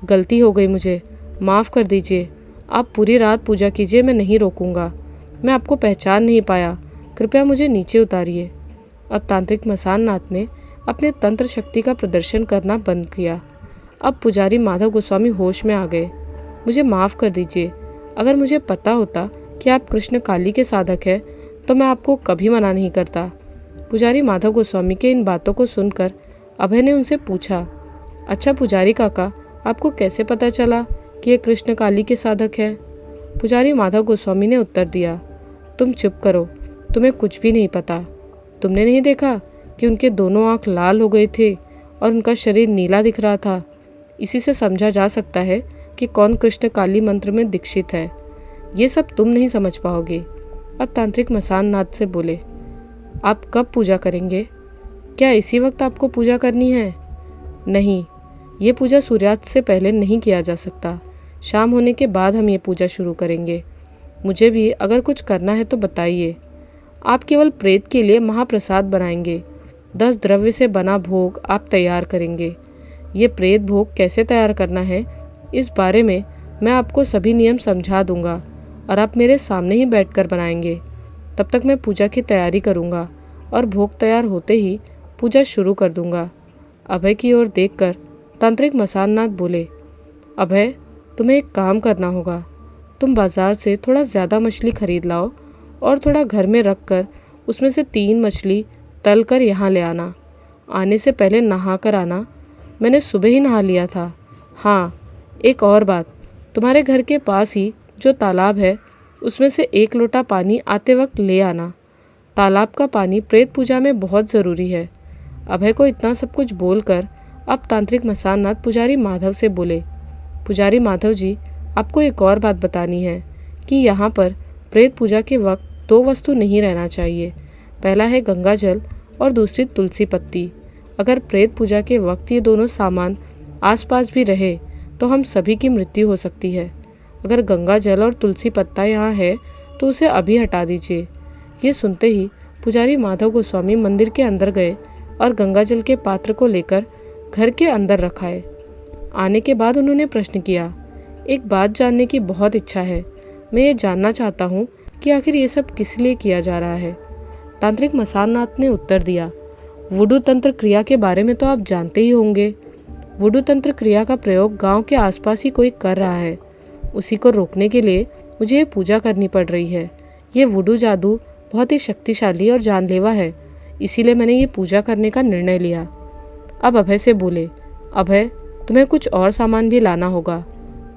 गलती हो गई मुझे, माफ़ कर दीजिए। आप पूरी रात पूजा कीजिए, मैं नहीं रोकूंगा। मैं आपको पहचान नहीं पाया, कृपया मुझे नीचे उतारिए। अब तांत्रिक मसाननाथ ने अपने तंत्र शक्ति का प्रदर्शन करना बंद किया। अब पुजारी माधव गोस्वामी होश में आ गए। मुझे माफ़ कर दीजिए, अगर मुझे पता होता कि आप कृष्ण काली के साधक हैं तो मैं आपको कभी मना नहीं करता। पुजारी माधव गोस्वामी के इन बातों को सुनकर अभय ने उनसे पूछा, अच्छा पुजारी काका, आपको कैसे पता चला कि ये कृष्ण काली के साधक हैं। पुजारी माधव गोस्वामी ने उत्तर दिया, तुम चुप करो, तुम्हें कुछ भी नहीं पता। तुमने नहीं देखा कि उनके दोनों आँख लाल हो गए थे और उनका शरीर नीला दिख रहा था। इसी से समझा जा सकता है कि कौन कृष्ण काली मंत्र में दीक्षित है। ये सब तुम नहीं समझ पाओगे। अब तांत्रिक मसाननाथ से बोले, आप कब पूजा करेंगे। क्या इसी वक्त आपको पूजा करनी है। नहीं, ये पूजा सूर्यास्त से पहले नहीं किया जा सकता। शाम होने के बाद हम ये पूजा शुरू करेंगे। मुझे भी अगर कुछ करना है तो बताइए। आप केवल प्रेत के लिए महाप्रसाद बनाएंगे। 10 द्रव्य से बना भोग आप तैयार करेंगे। ये प्रेत भोग कैसे तैयार करना है, इस बारे में मैं आपको सभी नियम समझा दूंगा और आप मेरे सामने ही बैठकर बनाएंगे। तब तक मैं पूजा की तैयारी करूंगा और भोग तैयार होते ही पूजा शुरू कर दूंगा। अभय की ओर देखकर तांत्रिक मसाननाथ बोले, अभय, तुम्हें एक काम करना होगा। तुम बाज़ार से थोड़ा ज़्यादा मछली खरीद लाओ और थोड़ा घर में रख कर उसमें से 3 मछली तल कर यहाँ ले आना। आने से पहले नहा कर आना। मैंने सुबह ही नहा लिया था। हाँ, एक और बात, तुम्हारे घर के पास ही जो तालाब है उसमें से 1 लोटा पानी आते वक्त ले आना। तालाब का पानी प्रेत पूजा में बहुत ज़रूरी है। अभय को इतना सब कुछ बोलकर अब तांत्रिक मसाननाथ पुजारी माधव से बोले, पुजारी माधव जी, आपको एक और बात बतानी है कि यहाँ पर प्रेत पूजा के वक्त 2 वस्तु नहीं रहना चाहिए। पहला है गंगा जल और दूसरी तुलसी पत्ती। अगर प्रेत पूजा के वक्त ये दोनों सामान आसपास भी रहे तो हम सभी की मृत्यु हो सकती है। अगर गंगा जल और तुलसी पत्ता यहाँ है तो उसे अभी हटा दीजिए। ये सुनते ही पुजारी माधव गोस्वामी मंदिर के अंदर गए और गंगा जल के पात्र को लेकर घर के अंदर रखाए। आने के बाद उन्होंने प्रश्न किया, एक बात जानने की बहुत इच्छा है। मैं ये जानना चाहता हूँ कि आखिर ये सब किस लिए किया जा रहा है। तांत्रिक मसाननाथ ने उत्तर दिया, वुडू तंत्र क्रिया के बारे में तो आप जानते ही होंगे। वुडू तंत्र क्रिया का प्रयोग गांव के आसपास ही कोई कर रहा है। उसी को रोकने के लिए मुझे ये पूजा करनी पड़ रही है। ये वुडू जादू बहुत ही शक्तिशाली और जानलेवा है, इसीलिए मैंने ये पूजा करने का निर्णय लिया। अब अभय से बोले, अभय तुम्हें कुछ और सामान भी लाना होगा।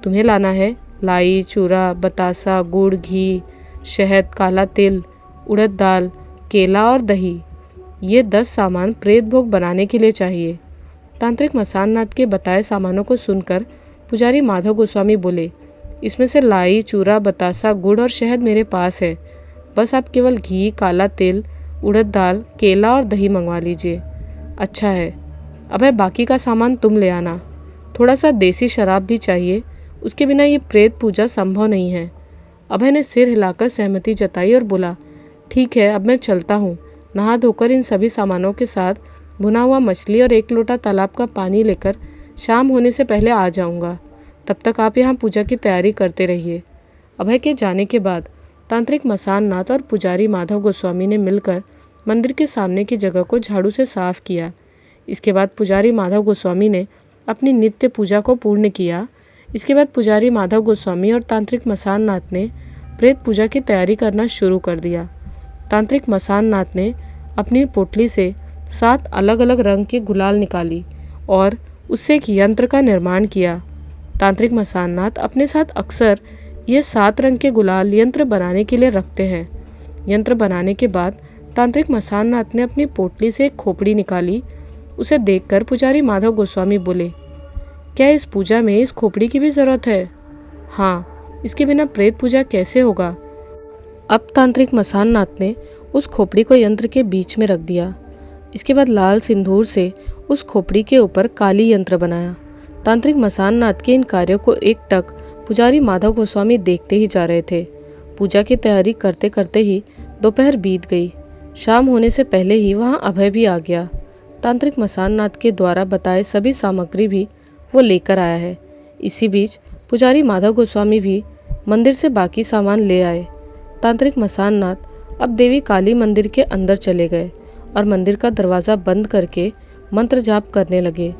तुम्हें लाना है लाई, चूरा, बतासा, गुड़, घी, शहद, काला तिल, उड़द दाल, केला और दही। ये 10 सामान प्रेत भोग बनाने के लिए चाहिए। तांत्रिक मसाननाथ के बताए सामानों को सुनकर पुजारी माधव गोस्वामी बोले, इसमें से लाई, चूरा, बतासा, गुड़ और शहद मेरे पास है। बस आप केवल घी, काला तिल, उड़द दाल, केला और दही मंगवा लीजिए। अच्छा है। अबे बाकी का सामान तुम ले आना। थोड़ा सा देसी शराब भी चाहिए, उसके बिना ये प्रेत पूजा संभव नहीं है। अभय ने सिर हिलाकर सहमति जताई और बोला, ठीक है, अब मैं चलता हूँ। नहा धोकर इन सभी सामानों के साथ भुना हुआ मछली और 1 लोटा तालाब का पानी लेकर शाम होने से पहले आ जाऊँगा। तब तक आप यहाँ पूजा की तैयारी करते रहिए। अभय के जाने के बाद तांत्रिक मसाननाथ और पुजारी माधव गोस्वामी ने मिलकर मंदिर के सामने की जगह को झाड़ू से साफ किया। इसके बाद पुजारी माधव गोस्वामी ने अपनी नित्य पूजा को पूर्ण किया। इसके बाद पुजारी माधव गोस्वामी और तांत्रिक मसाननाथ ने प्रेत पूजा की तैयारी करना शुरू कर दिया। तांत्रिक मसाननाथ ने अपनी पोटली से 7 अलग अलग रंग के गुलाल निकाली और उससे एक यंत्र का निर्माण किया। तांत्रिक मसाननाथ अपने साथ अक्सर ये 7 रंग के गुलाल यंत्र बनाने के लिए रखते हैं। यंत्र बनाने के बाद तांत्रिक मसाननाथ ने अपनी पोटली से एक खोपड़ी निकाली। उसे देखकर पुजारी माधव गोस्वामी बोले, क्या इस पूजा में इस खोपड़ी की भी ज़रूरत है? हाँ, इसके बिना प्रेत पूजा कैसे होगा? अब तांत्रिक मसाननाथ ने उस खोपड़ी को यंत्र के बीच में रख दिया। इसके बाद लाल सिंदूर से उस खोपड़ी के ऊपर काली यंत्र बनाया। तांत्रिक मसाननाथ के इन कार्यों को एकटक पुजारी माधव गोस्वामी देखते ही जा रहे थे। पूजा की तैयारी करते करते ही दोपहर बीत गई। शाम होने से पहले ही वहाँ अभय भी आ गया। तांत्रिक मसाननाथ के द्वारा बताए सभी सामग्री भी वो लेकर आया है। इसी बीच पुजारी माधव गोस्वामी भी मंदिर से बाकी सामान ले आए। तांत्रिक मसाननाथ अब देवी काली मंदिर के अंदर चले गए और मंदिर का दरवाज़ा बंद करके मंत्र जाप करने लगे।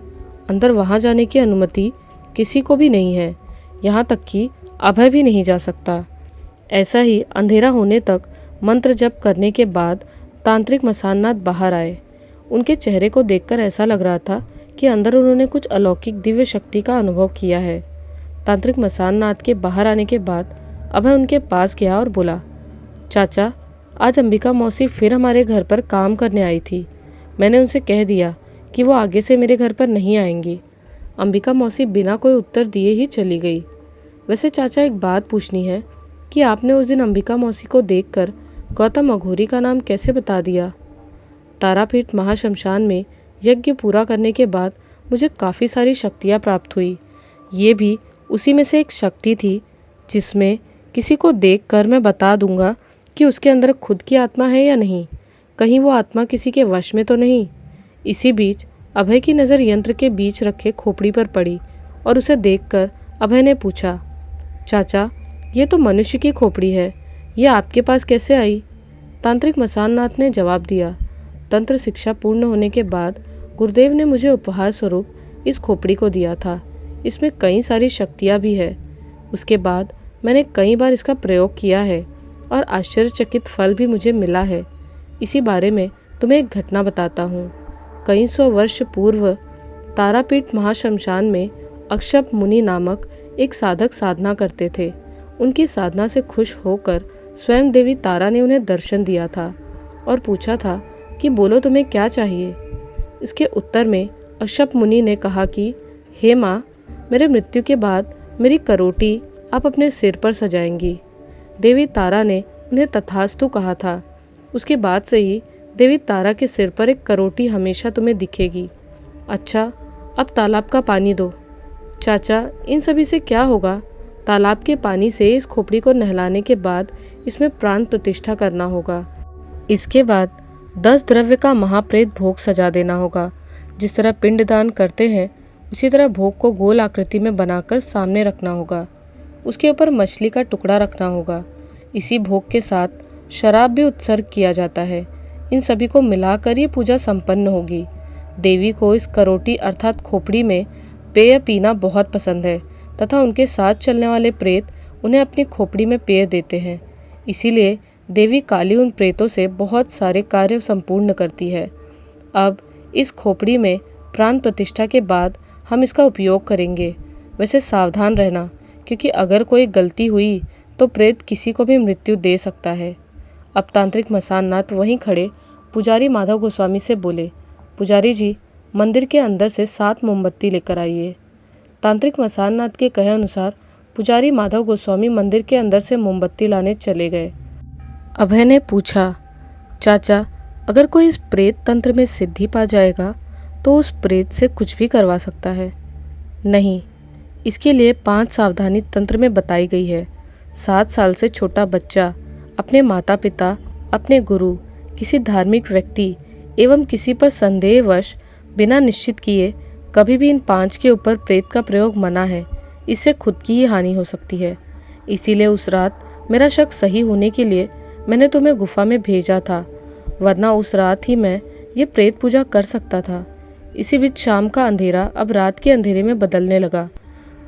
अंदर वहाँ जाने की अनुमति किसी को भी नहीं है, यहाँ तक कि अभय भी नहीं जा सकता। ऐसा ही अंधेरा होने तक मंत्र जप करने के बाद तांत्रिक मसाननाथ बाहर आए। उनके चेहरे को देखकर ऐसा लग रहा था कि अंदर उन्होंने कुछ अलौकिक दिव्य शक्ति का अनुभव किया है। तांत्रिक मसाननाथ के बाहर आने के बाद अभय उनके पास गया और बोला, चाचा, आज अंबिका मौसी फिर हमारे घर पर काम करने आई थी। मैंने उनसे कह दिया कि वो आगे से मेरे घर पर नहीं आएंगी। अंबिका मौसी बिना कोई उत्तर दिए ही चली गई। वैसे चाचा, एक बात पूछनी है कि आपने उस दिन अंबिका मौसी को देखकर गौतम अघोरी का नाम कैसे बता दिया? तारापीठ महाशमशान में यज्ञ पूरा करने के बाद मुझे काफ़ी सारी शक्तियाँ प्राप्त हुई। ये भी उसी में से एक शक्ति थी जिसमें किसी को देखकर मैं बता दूंगा कि उसके अंदर खुद की आत्मा है या नहीं, कहीं वो आत्मा किसी के वश में तो नहीं। इसी बीच अभय की नज़र यंत्र के बीच रखे खोपड़ी पर पड़ी और उसे देखकर अभय ने पूछा, चाचा, ये तो मनुष्य की खोपड़ी है, ये आपके पास कैसे आई? तांत्रिक मसाननाथ ने जवाब दिया, तंत्र शिक्षा पूर्ण होने के बाद गुरुदेव ने मुझे उपहार स्वरूप इस खोपड़ी को दिया था। इसमें कई सारी शक्तियाँ भी है। उसके बाद मैंने कई बार इसका प्रयोग किया है और आश्चर्यचकित फल भी मुझे मिला है। इसी बारे में तुम्हें एक घटना बताता हूँ। कई 100 वर्ष पूर्व तारापीठ महाशमशान में अक्षप मुनि नामक एक साधक साधना करते थे। उनकी साधना से खुश होकर स्वयं देवी तारा ने उन्हें दर्शन दिया था और पूछा था कि बोलो तुम्हें क्या चाहिए। इसके उत्तर में अक्षप मुनि ने कहा कि हे माँ, मेरे मृत्यु के बाद मेरी करोटी आप अपने सिर पर सजाएंगी। देवी तारा ने उन्हें तथास्तु कहा था। उसके बाद से ही देवी तारा के सिर पर एक करोटी हमेशा तुम्हें दिखेगी। अच्छा, अब तालाब का पानी दो। चाचा, इन सभी से क्या होगा? तालाब के पानी से इस खोपड़ी को नहलाने के बाद इसमें प्राण प्रतिष्ठा करना होगा। इसके बाद 10 द्रव्य का महाप्रेत भोग सजा देना होगा। जिस तरह पिंडदान करते हैं उसी तरह भोग को गोल आकृति में बनाकर सामने रखना होगा। उसके ऊपर मछली का टुकड़ा रखना होगा। इसी भोग के साथ शराब भी उत्सर्ग किया जाता है। इन सभी को मिलाकर ये पूजा संपन्न होगी। देवी को इस करोटी अर्थात खोपड़ी में पेय पीना बहुत पसंद है तथा उनके साथ चलने वाले प्रेत उन्हें अपनी खोपड़ी में पेय देते हैं। इसीलिए देवी काली उन प्रेतों से बहुत सारे कार्य संपूर्ण करती है। अब इस खोपड़ी में प्राण प्रतिष्ठा के बाद हम इसका उपयोग करेंगे। वैसे सावधान रहना, क्योंकि अगर कोई गलती हुई तो प्रेत किसी को भी मृत्यु दे सकता है। अब तांत्रिक मसाननाथ वहीं खड़े पुजारी माधव गोस्वामी से बोले, पुजारी जी, मंदिर के अंदर से 7 मोमबत्ती लेकर आइए। तांत्रिक मसाननाथ के कहे अनुसार पुजारी माधव गोस्वामी मंदिर के अंदर से मोमबत्ती लाने चले गए। अभय ने पूछा, चाचा, अगर कोई इस प्रेत तंत्र में सिद्धि पा जाएगा तो उस प्रेत से कुछ भी करवा सकता है? नहीं, इसके लिए 5 सावधानी तंत्र में बताई गई है। 7 साल से छोटा बच्चा अपने माता पिता, अपने गुरु, किसी धार्मिक व्यक्ति एवं किसी पर संदेहवश बिना निश्चित किए कभी भी इन 5 के ऊपर प्रेत का प्रयोग मना है। इससे खुद की ही हानि हो सकती है। इसीलिए उस रात मेरा शक सही होने के लिए मैंने तुम्हें गुफा में भेजा था, वरना उस रात ही मैं ये प्रेत पूजा कर सकता था। इसी बीच शाम का अंधेरा अब रात के अंधेरे में बदलने लगा।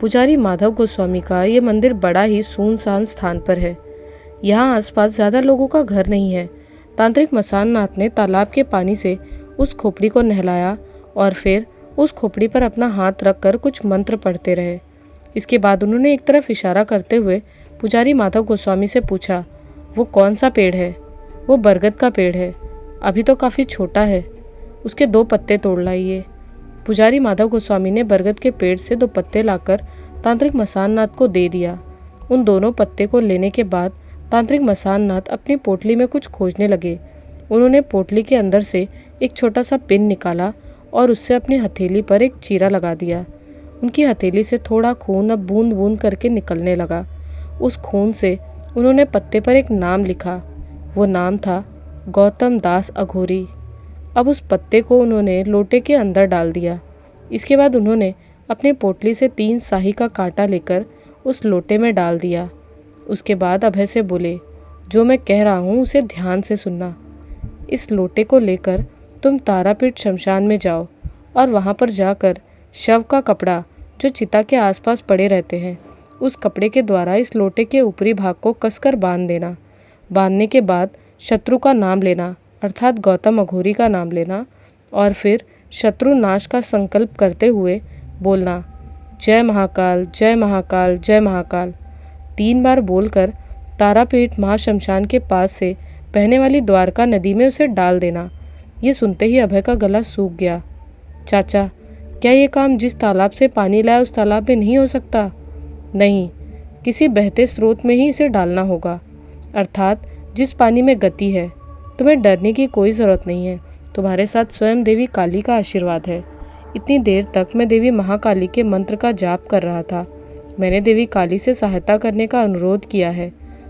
पुजारी माधव गोस्वामी का ये मंदिर बड़ा ही सुनसान स्थान पर है। यहाँ आसपास ज़्यादा लोगों का घर नहीं है। तांत्रिक मसाननाथ ने तालाब के पानी से उस खोपड़ी को नहलाया और फिर उस खोपड़ी पर अपना हाथ रखकर कुछ मंत्र पढ़ते रहे। इसके बाद उन्होंने एक तरफ इशारा करते हुए पुजारी माधव गोस्वामी से पूछा, वो कौन सा पेड़ है? वो बरगद का पेड़ है, अभी तो काफ़ी छोटा है, उसके 2 पत्ते तोड़ लाइए। पुजारी माधव गोस्वामी ने बरगद के पेड़ से 2 पत्ते लाकर तांत्रिक मसाननाथ को दे दिया। उन दोनों पत्ते को लेने के बाद तांत्रिक मसाननाथ अपनी पोटली में कुछ खोजने लगे। उन्होंने पोटली के अंदर से एक छोटा सा पिन निकाला और उससे अपनी हथेली पर एक चीरा लगा दिया। उनकी हथेली से थोड़ा खून अब बूंद बूंद करके निकलने लगा। उस खून से उन्होंने पत्ते पर एक नाम लिखा। वो नाम था गौतम दास अघोरी। अब उस पत्ते को उन्होंने लोटे के अंदर डाल दिया। इसके बाद उन्होंने अपनी पोटली से 3 शाही का कांटा लेकर उस लोटे में डाल दिया। उसके बाद अभय से बोले, जो मैं कह रहा हूँ उसे ध्यान से सुनना। इस लोटे को लेकर तुम तारापीठ शमशान में जाओ और वहाँ पर जाकर शव का कपड़ा जो चिता के आसपास पड़े रहते हैं, उस कपड़े के द्वारा इस लोटे के ऊपरी भाग को कसकर बांध देना। बांधने के बाद शत्रु का नाम लेना, अर्थात गौतम अघोरी का नाम लेना और फिर शत्रु नाश का संकल्प करते हुए बोलना, जय महाकाल, जय महाकाल, जय महाकाल। 3 बार बोलकर तारापीठ महाशमशान के पास से बहने वाली द्वारका नदी में उसे डाल देना। ये सुनते ही अभय का गला सूख गया। चाचा, क्या ये काम जिस तालाब से पानी लाया उस तालाब में नहीं हो सकता? नहीं, किसी बहते स्रोत में ही इसे डालना होगा, अर्थात जिस पानी में गति है। तुम्हें डरने की कोई ज़रूरत नहीं है, तुम्हारे साथ स्वयं देवी काली का आशीर्वाद है। इतनी देर तक मैं देवी महाकाली के मंत्र का जाप कर रहा था। मैंने देवी काली से सहायता करने का अनुरोध किया है।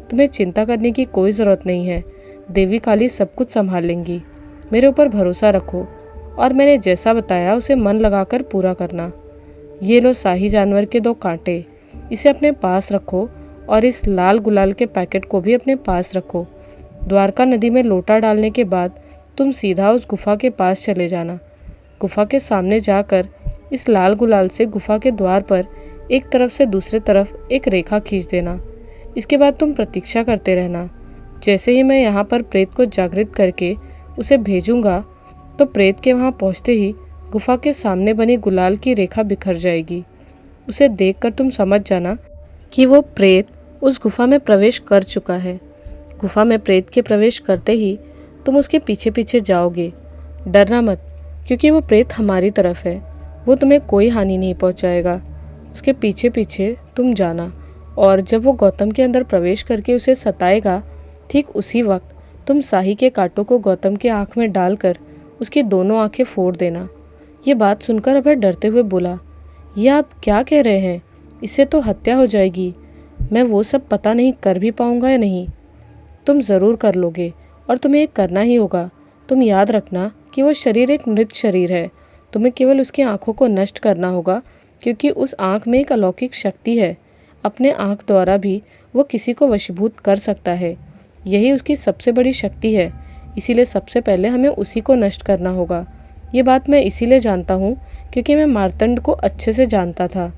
तुम्हें चिंता करने की कोई ज़रूरत नहीं है, देवी काली सब कुछ संभाल लेंगी। मेरे ऊपर भरोसा रखो और मैंने जैसा बताया उसे मन लगाकर पूरा करना। ये लो शाही जानवर के 2 कांटे, इसे अपने पास रखो और इस लाल गुलाल के पैकेट को भी अपने पास रखो। द्वारका नदी में लोटा डालने के बाद तुम सीधा उस गुफा के पास चले जाना। गुफा के सामने जाकर इस लाल गुलाल से गुफा के द्वार पर एक तरफ से दूसरे तरफ एक रेखा खींच देना। इसके बाद तुम प्रतीक्षा करते रहना। जैसे ही मैं यहाँ पर प्रेत को जागृत करके उसे भेजूंगा तो प्रेत के वहाँ पहुँचते ही गुफा के सामने बनी गुलाल की रेखा बिखर जाएगी। उसे देखकर तुम समझ जाना कि वो प्रेत उस गुफा में प्रवेश कर चुका है। गुफा में प्रेत के प्रवेश करते ही तुम उसके पीछे पीछे जाओगे। डरना मत, क्योंकि वो प्रेत हमारी तरफ है, वो तुम्हें कोई हानि नहीं पहुंचाएगा। उसके पीछे पीछे तुम जाना और जब वो गौतम के अंदर प्रवेश करके उसे सताएगा, ठीक उसी वक्त तुम शाही के कांटों को गौतम के आँख में डालकर उसकी दोनों आंखें फोड़ देना। ये बात सुनकर अभय डरते हुए बोला, ये आप क्या कह रहे हैं? इससे तो हत्या हो जाएगी। मैं वो सब पता नहीं कर भी पाऊंगा या नहीं। तुम ज़रूर कर लोगे और तुम्हें ये करना ही होगा। तुम याद रखना कि वो शरीर एक मृत शरीर है। तुम्हें केवल उसकी आंखों को नष्ट करना होगा, क्योंकि उस आंख में एक अलौकिक शक्ति है। अपने आंख द्वारा भी वो किसी को वशीभूत कर सकता है। यही उसकी सबसे बड़ी शक्ति है। इसीलिए सबसे पहले हमें उसी को नष्ट करना होगा। ये बात मैं इसीलिए जानता हूँ क्योंकि मैं मार्तंड को अच्छे से जानता था।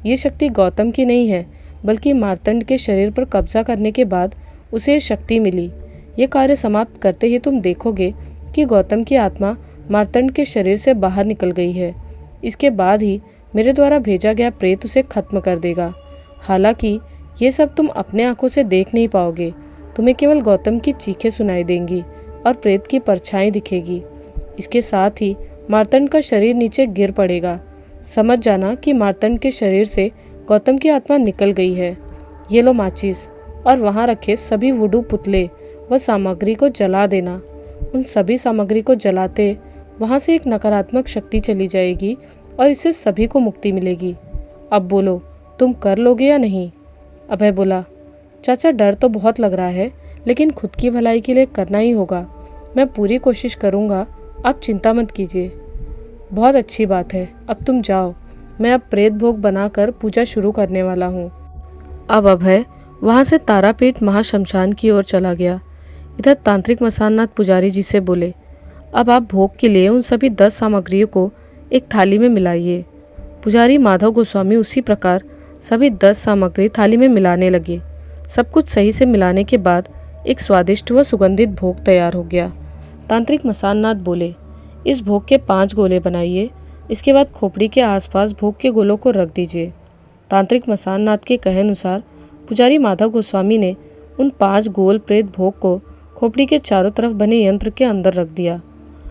ये शक्ति गौतम की नहीं है, बल्कि मार्तंड के शरीर पर कब्जा करने के बाद उसे ये शक्ति मिली। ये कार्य समाप्त करते ही तुम देखोगे कि गौतम की आत्मा मार्तंड के शरीर से बाहर निकल गई है। इसके बाद ही मेरे द्वारा भेजा गया प्रेत उसे खत्म कर देगा। हालांकि ये सब तुम अपने आंखों से देख नहीं पाओगे, तुम्हें केवल गौतम की चीखें सुनाई देंगी और प्रेत की परछाई दिखेगी। इसके साथ ही मार्तंड का शरीर नीचे गिर पड़ेगा। समझ जाना कि मार्तंड के शरीर से गौतम की आत्मा निकल गई है। ये लो माचिस और वहाँ रखे सभी वुडू पुतले व सामग्री को जला देना। उन सभी सामग्री को जलाते वहाँ से एक नकारात्मक शक्ति चली जाएगी और इससे सभी को मुक्ति मिलेगी। अब बोलो, तुम कर लोगे या नहीं? अभय बोला, चाचा डर तो बहुत लग रहा है, लेकिन खुद की भलाई के लिए करना ही होगा। मैं पूरी कोशिश करूँगा, आप चिंता मत कीजिए। बहुत अच्छी बात है, अब तुम जाओ। मैं अब प्रेत भोग बनाकर पूजा शुरू करने वाला हूँ। अब अभय वहाँ से तारापीठ महाशमशान की ओर चला गया। इधर तांत्रिक मसाननाथ पुजारी जी से बोले, अब आप भोग के लिए उन सभी 10 सामग्रियों को एक थाली में मिलाइए। पुजारी माधव गोस्वामी उसी प्रकार सभी 10 सामग्री थाली में मिलाने लगे। सब कुछ सही से मिलाने के बाद एक स्वादिष्ट व सुगंधित भोग तैयार हो गया। तांत्रिक मसाननाथ बोले, इस भोग के 5 गोले बनाइए। इसके बाद खोपड़ी के आसपास भोग के गोलों को रख दीजिए। तांत्रिक मसाननाथ के कहे अनुसार पुजारी माधव गोस्वामी ने उन 5 गोल प्रेत भोग को खोपड़ी के चारों तरफ बने यंत्र के अंदर रख दिया।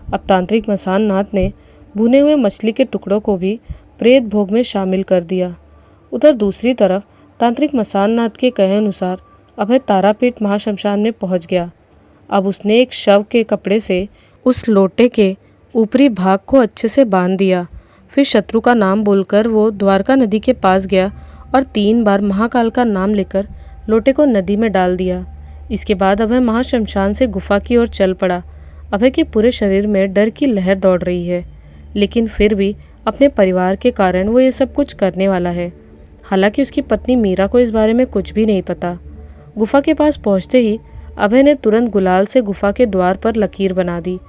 अब तांत्रिक मसाननाथ ने भुने हुए मछली के टुकड़ों को भी प्रेत भोग में शामिल कर दिया। उधर दूसरी तरफ तांत्रिक मसाननाथ के कहे अनुसार अभय तारापीठ महाशमशान में पहुंच गया। अब उसने एक शव के कपड़े से उस लोटे के ऊपरी भाग को अच्छे से बांध दिया। फिर शत्रु का नाम बोलकर वो द्वारका नदी के पास गया और 3 बार महाकाल का नाम लेकर लोटे को नदी में डाल दिया। इसके बाद अभय महाशमशान से गुफा की ओर चल पड़ा। अभय के पूरे शरीर में डर की लहर दौड़ रही है, लेकिन फिर भी अपने परिवार के कारण वो ये सब कुछ करने वाला है। हालांकि उसकी पत्नी मीरा को इस बारे में कुछ भी नहीं पता। गुफा के पास पहुंचते ही अभय ने तुरंत गुलाल से गुफा के द्वार पर लकीर बना दी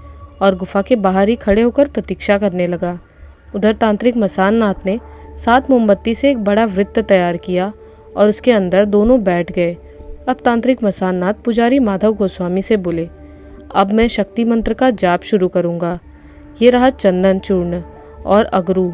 और गुफा के बाहर ही खड़े होकर प्रतीक्षा करने लगा। उधर तांत्रिक मसाननाथ ने 7 मोमबत्ती से एक बड़ा वृत्त तैयार किया और उसके अंदर दोनों बैठ गए। अब तांत्रिक मसाननाथ पुजारी माधव गोस्वामी से बोले, अब मैं शक्ति मंत्र का जाप शुरू करूँगा। ये रहा चंदन चूर्ण और अगरू।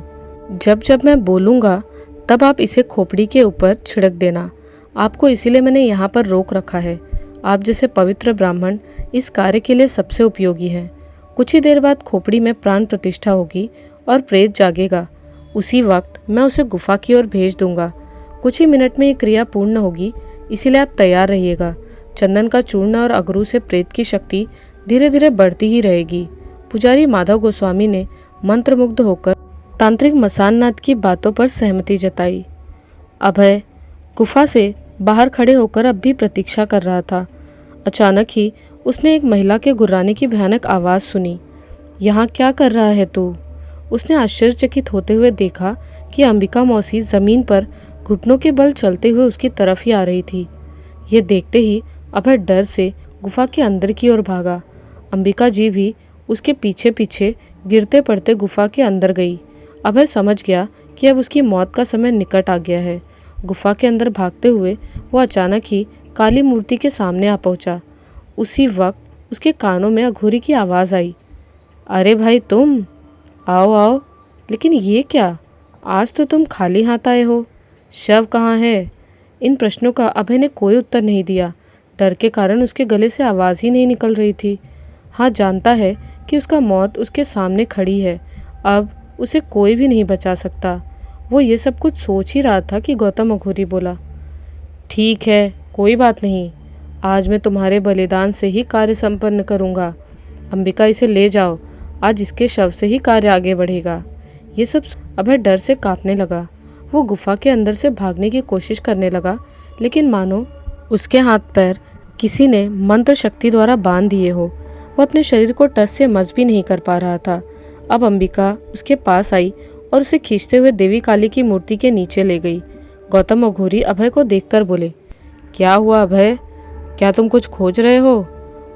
जब जब मैं बोलूँगा तब आप इसे खोपड़ी के ऊपर छिड़क देना। आपको इसीलिए मैंने यहाँ पर रोक रखा है। आप जैसे पवित्र ब्राह्मण इस कार्य के लिए सबसे उपयोगी हैं। कुछ ही देर बाद खोपड़ी में प्राण प्रतिष्ठा होगी और प्रेत जागेगा। उसी वक्त मैं उसे गुफा की ओर भेज दूंगा। कुछ ही मिनट में ये क्रिया पूर्ण होगी, इसीलिए आप तैयार रहिएगा। चंदन का चूर्ण और अगरू से प्रेत की शक्ति धीरे धीरे बढ़ती ही रहेगी। पुजारी माधव गोस्वामी ने मंत्रमुग्ध होकर तांत्रिक मसाननाथ की बातों पर सहमति जताई। अभय गुफा से बाहर खड़े होकर अब भी प्रतीक्षा कर रहा था। अचानक ही उसने एक महिला के गुर्राने की भयानक आवाज़ सुनी। यहाँ क्या कर रहा है तू? उसने आश्चर्यचकित होते हुए देखा कि अंबिका मौसी ज़मीन पर घुटनों के बल चलते हुए उसकी तरफ ही आ रही थी। ये देखते ही अभय डर से गुफा के अंदर की ओर भागा। अंबिका जी भी उसके पीछे पीछे गिरते पड़ते गुफा के अंदर गई। अभय समझ गया कि अब उसकी मौत का समय निकट आ गया है। गुफा के अंदर भागते हुए वो अचानक ही काली मूर्ति के सामने आ पहुंचा। उसी वक्त उसके कानों में अघोरी की आवाज़ आई, अरे भाई तुम, आओ आओ। लेकिन ये क्या, आज तो तुम खाली हाथ आए हो। शव कहाँ है? इन प्रश्नों का अभय ने कोई उत्तर नहीं दिया। डर के कारण उसके गले से आवाज़ ही नहीं निकल रही थी। हाँ, जानता है कि उसका मौत उसके सामने खड़ी है, अब उसे कोई भी नहीं बचा सकता। वो ये सब कुछ सोच ही रहा था कि गौतम अघोरी बोला, ठीक है, कोई बात नहीं, आज मैं तुम्हारे बलिदान से ही कार्य संपन्न करूँगा। अंबिका, इसे ले जाओ, आज इसके शव से ही कार्य आगे बढ़ेगा। ये सब अभय डर से कांपने लगा। वो गुफा के अंदर से भागने की कोशिश करने लगा, लेकिन मानो उसके हाथ पैर किसी ने मंत्र शक्ति द्वारा बांध दिए हो। वो अपने शरीर को टस से मस भी नहीं कर पा रहा था। अब अंबिका उसके पास आई और उसे खींचते हुए देवी काली की मूर्ति के नीचे ले गई। गौतम अघोरी अभय को देखकर बोले, क्या हुआ अभय, क्या तुम कुछ खोज रहे हो?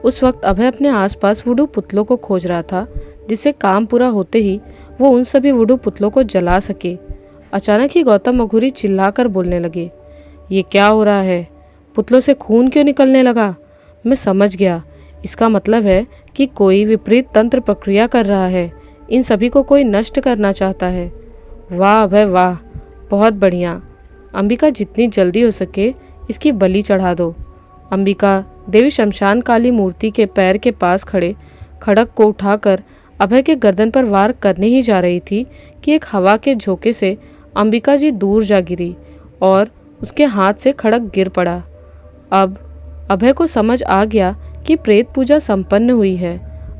उस वक्त अभय अपने आसपास वुडू पुतलों को खोज रहा था, जिससे काम पूरा होते ही वो उन सभी वुडू पुतलों को जला सके। अचानक ही गौतम अघोरी चिल्लाकर बोलने लगे, ये क्या हो रहा है? पुतलों से खून क्यों निकलने लगा? मैं समझ गया, इसका मतलब है कि कोई विपरीत तंत्र प्रक्रिया कर रहा है। इन सभी को कोई नष्ट करना चाहता है। वाह अभय वाह, बहुत बढ़िया। अंबिका, जितनी जल्दी हो सके इसकी बलि चढ़ा दो। अंबिका देवी शमशान काली मूर्ति के पैर के पास खड़े खड़क को उठाकर अभय के गर्दन पर वार करने ही जा रही थी कि एक हवा के झोंके से अंबिका जी दूर जा गिरी और उसके हाथ से खड़क गिर पड़ा। अब अभय को समझ आ गया कि प्रेत पूजा संपन्न हुई है।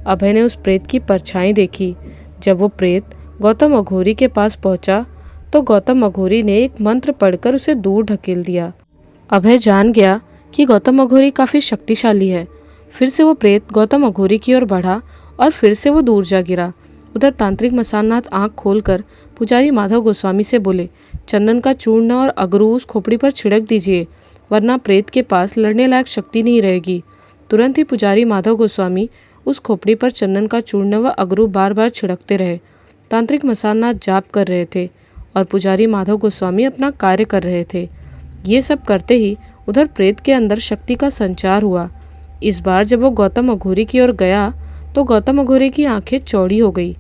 अभय ने उस प्रेत की परछाई देखी। जब वो प्रेत गौतम अघोरी के पास पहुंचा तो गौतम अघोरी ने एक मंत्र पढ़कर उसे दूर ढकेल दिया। अभय जान गया कि गौतम अघोरी काफी शक्तिशाली है। फिर से वो प्रेत गौतम अघोरी की ओर बढ़ा और फिर से वो दूर जा गिरा। उधर तांत्रिक मसाननाथ आंख खोलकर पुजारी माधव गोस्वामी से बोले, चंदन का चूर्ण और अगरू उस खोपड़ी पर छिड़क दीजिए, वरना प्रेत के पास लड़ने लायक शक्ति नहीं रहेगी। तुरंत ही पुजारी माधव गोस्वामी उस खोपड़ी पर चंदन का चूर्ण व अगरू बार बार छिड़कते रहे। तांत्रिक मसाननाथ जाप कर रहे थे और पुजारी माधव गोस्वामी अपना कार्य कर रहे थे। ये सब करते ही उधर प्रेत के अंदर शक्ति का संचार हुआ। इस बार जब वो गौतम अघोरी की ओर गया तो गौतम अघोरी की आंखें चौड़ी हो गई।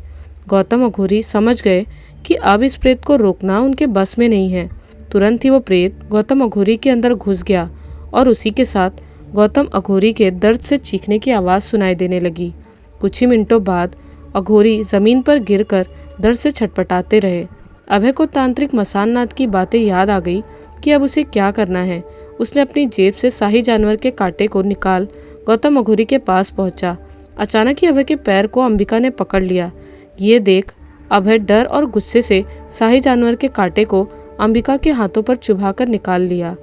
गौतम अघोरी समझ गए कि अब इस प्रेत को रोकना उनके बस में नहीं है। तुरंत ही वो प्रेत गौतम अघोरी के अंदर घुस गया और उसी के साथ गौतम अघोरी के दर्द से चीखने की आवाज़ सुनाई देने लगी। कुछ ही मिनटों बाद अघोरी जमीन पर गिरकर दर्द से छटपटाते रहे। अभय को तांत्रिक मसाननाथ की बातें याद आ गई कि अब उसे क्या करना है। उसने अपनी जेब से शाही जानवर के कांटे को निकाल गौतम अघोरी के पास पहुंचा। अचानक ही अभय के पैर को अंबिका ने पकड़ लिया। ये देख अभय डर और गुस्से से शाही जानवर के कांटे को अंबिका के हाथों पर चुभाकर निकाल लिया।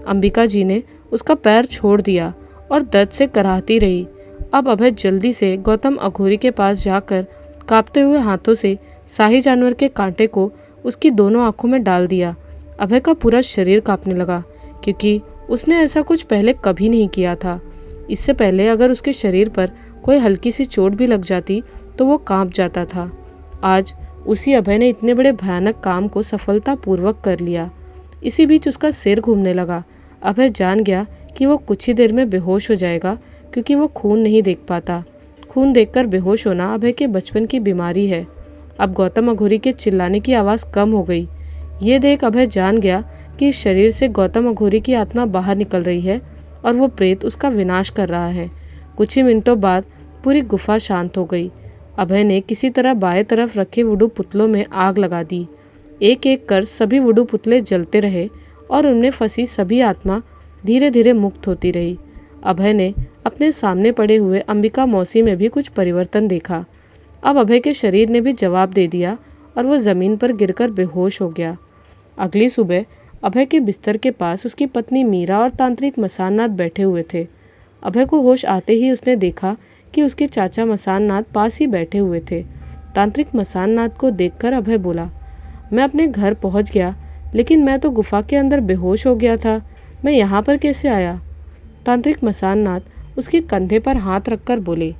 अंबिका जी ने उसका पैर छोड़ दिया और दर्द से कराहती रही। अब अभय जल्दी से गौतम अघोरी के पास जाकर कांपते हुए हाथों से शाही जानवर के कांटे को उसकी दोनों आंखों में डाल दिया। अभय का पूरा शरीर कांपने लगा, क्योंकि उसने ऐसा कुछ पहले कभी नहीं किया था। इससे पहले अगर उसके शरीर पर कोई हल्की सी चोट भी लग जाती तो वो कांप जाता था। आज उसी अभय ने इतने बड़े भयानक काम को सफलतापूर्वक कर लिया। इसी बीच उसका सिर घूमने लगा। अभय जान गया कि वो कुछ ही देर में बेहोश हो जाएगा, क्योंकि वो खून नहीं देख पाता। खून देखकर बेहोश होना अभय के बचपन की बीमारी है। अब गौतम अघोरी के चिल्लाने की आवाज़ कम हो गई। ये देख अभय जान गया कि इस शरीर से गौतम अघोरी की आत्मा बाहर निकल रही है और वो प्रेत उसका विनाश कर रहा है। कुछ ही मिनटों बाद पूरी गुफा शांत हो गई। अभय ने किसी तरह बाएं तरफ रखे वुडू पुतलों में आग लगा दी। एक एक कर सभी वुडू पुतले जलते रहे और उनमें फंसी सभी आत्मा धीरे धीरे मुक्त होती रही। अभय ने अपने सामने पड़े हुए अंबिका मौसी में भी कुछ परिवर्तन देखा। अब अभय के शरीर ने भी जवाब दे दिया और वो ज़मीन पर गिरकर बेहोश हो गया। अगली सुबह अभय के बिस्तर के पास उसकी पत्नी मीरा और तांत्रिक मसाननाथ बैठे हुए थे। अभय को होश आते ही उसने देखा कि उसके चाचा मसाननाथ पास ही बैठे हुए थे। तांत्रिक मसाननाथ को देखकर अभय बोला, मैं अपने घर पहुंच गया, लेकिन मैं तो गुफा के अंदर बेहोश हो गया था। मैं यहाँ पर कैसे आया? तांत्रिक मसाननाथ उसके कंधे पर हाथ रखकर बोले,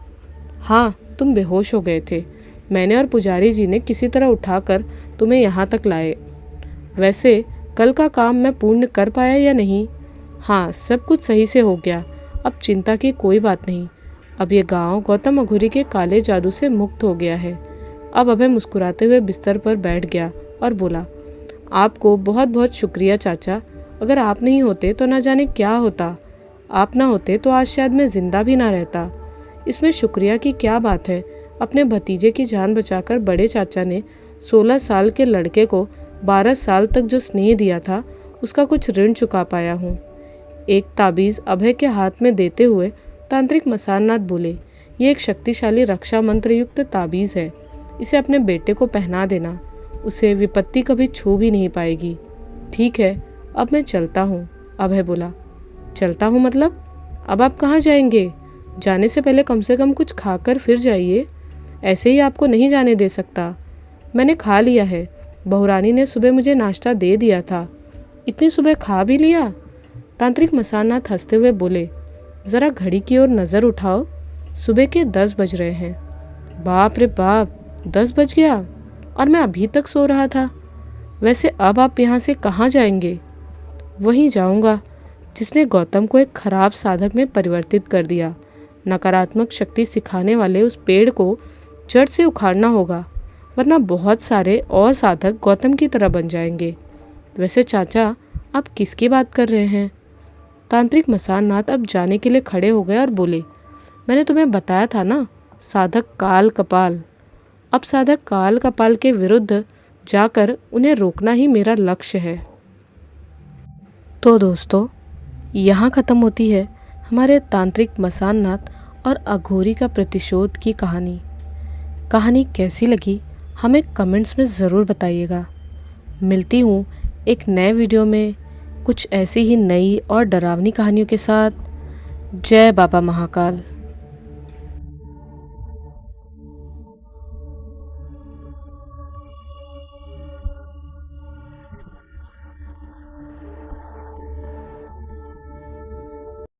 हाँ, तुम बेहोश हो गए थे। मैंने और पुजारी जी ने किसी तरह उठाकर तुम्हें यहाँ तक लाए। वैसे कल का काम मैं पूर्ण कर पाया या नहीं? हाँ, सब कुछ सही से हो गया। अब चिंता की कोई बात नहीं। अब ये गांव गौतम अघोरी के काले जादू से मुक्त हो गया है। अब अभय मुस्कुराते हुए बिस्तर पर बैठ गया और बोला, आपको बहुत बहुत शुक्रिया चाचा। अगर आप नहीं होते तो ना जाने क्या होता। आप ना होते तो आज शायद मैं जिंदा भी ना रहता। इसमें शुक्रिया की क्या बात है? अपने भतीजे की जान बचाकर बड़े चाचा ने 16 साल के लड़के को 12 साल तक जो स्नेह दिया था, उसका कुछ ऋण चुका पाया हूँ। एक ताबीज़ अभय के हाथ में देते हुए तांत्रिक मसाननाथ बोले, ये एक शक्तिशाली रक्षा मंत्र युक्त ताबीज़ है। इसे अपने बेटे को पहना देना। उसे विपत्ति कभी छू भी नहीं पाएगी। ठीक है, अब मैं चलता हूँ। अभय बोला, चलता हूँ मतलब? अब आप कहाँ जाएंगे? जाने से पहले कम से कम कुछ खाकर फिर जाइए। ऐसे ही आपको नहीं जाने दे सकता। मैंने खा लिया है। बहुरानी ने सुबह मुझे नाश्ता दे दिया था। इतनी सुबह खा भी लिया? तांत्रिक मसाननाथ हंसते हुए बोले, ज़रा घड़ी की ओर नज़र उठाओ, सुबह के 10 बज रहे हैं। बाप रे बाप, 10 बज गया और मैं अभी तक सो रहा था। वैसे अब आप यहाँ से कहाँ जाएंगे? वहीं जाऊँगा जिसने गौतम को एक खराब साधक में परिवर्तित कर दिया। नकारात्मक शक्ति सिखाने वाले उस पेड़ को जड़ से उखाड़ना होगा, वरना बहुत सारे और साधक गौतम की तरह बन जाएंगे। वैसे चाचा, आप किसकी बात कर रहे हैं? तांत्रिक मसाननाथ अब जाने के लिए खड़े हो गए और बोले, मैंने तुम्हें बताया था ना, साधक काल कपाल। अब साधक काल कपाल के विरुद्ध जाकर उन्हें रोकना ही मेरा लक्ष्य है। तो दोस्तों, यहाँ ख़त्म होती है हमारे तांत्रिक मसाननाथ और अघोरी का प्रतिशोध की कहानी। कहानी कैसी लगी हमें कमेंट्स में ज़रूर बताइएगा। मिलती हूँ एक नए वीडियो में कुछ ऐसी ही नई और डरावनी कहानियों के साथ। जय बाबा महाकाल।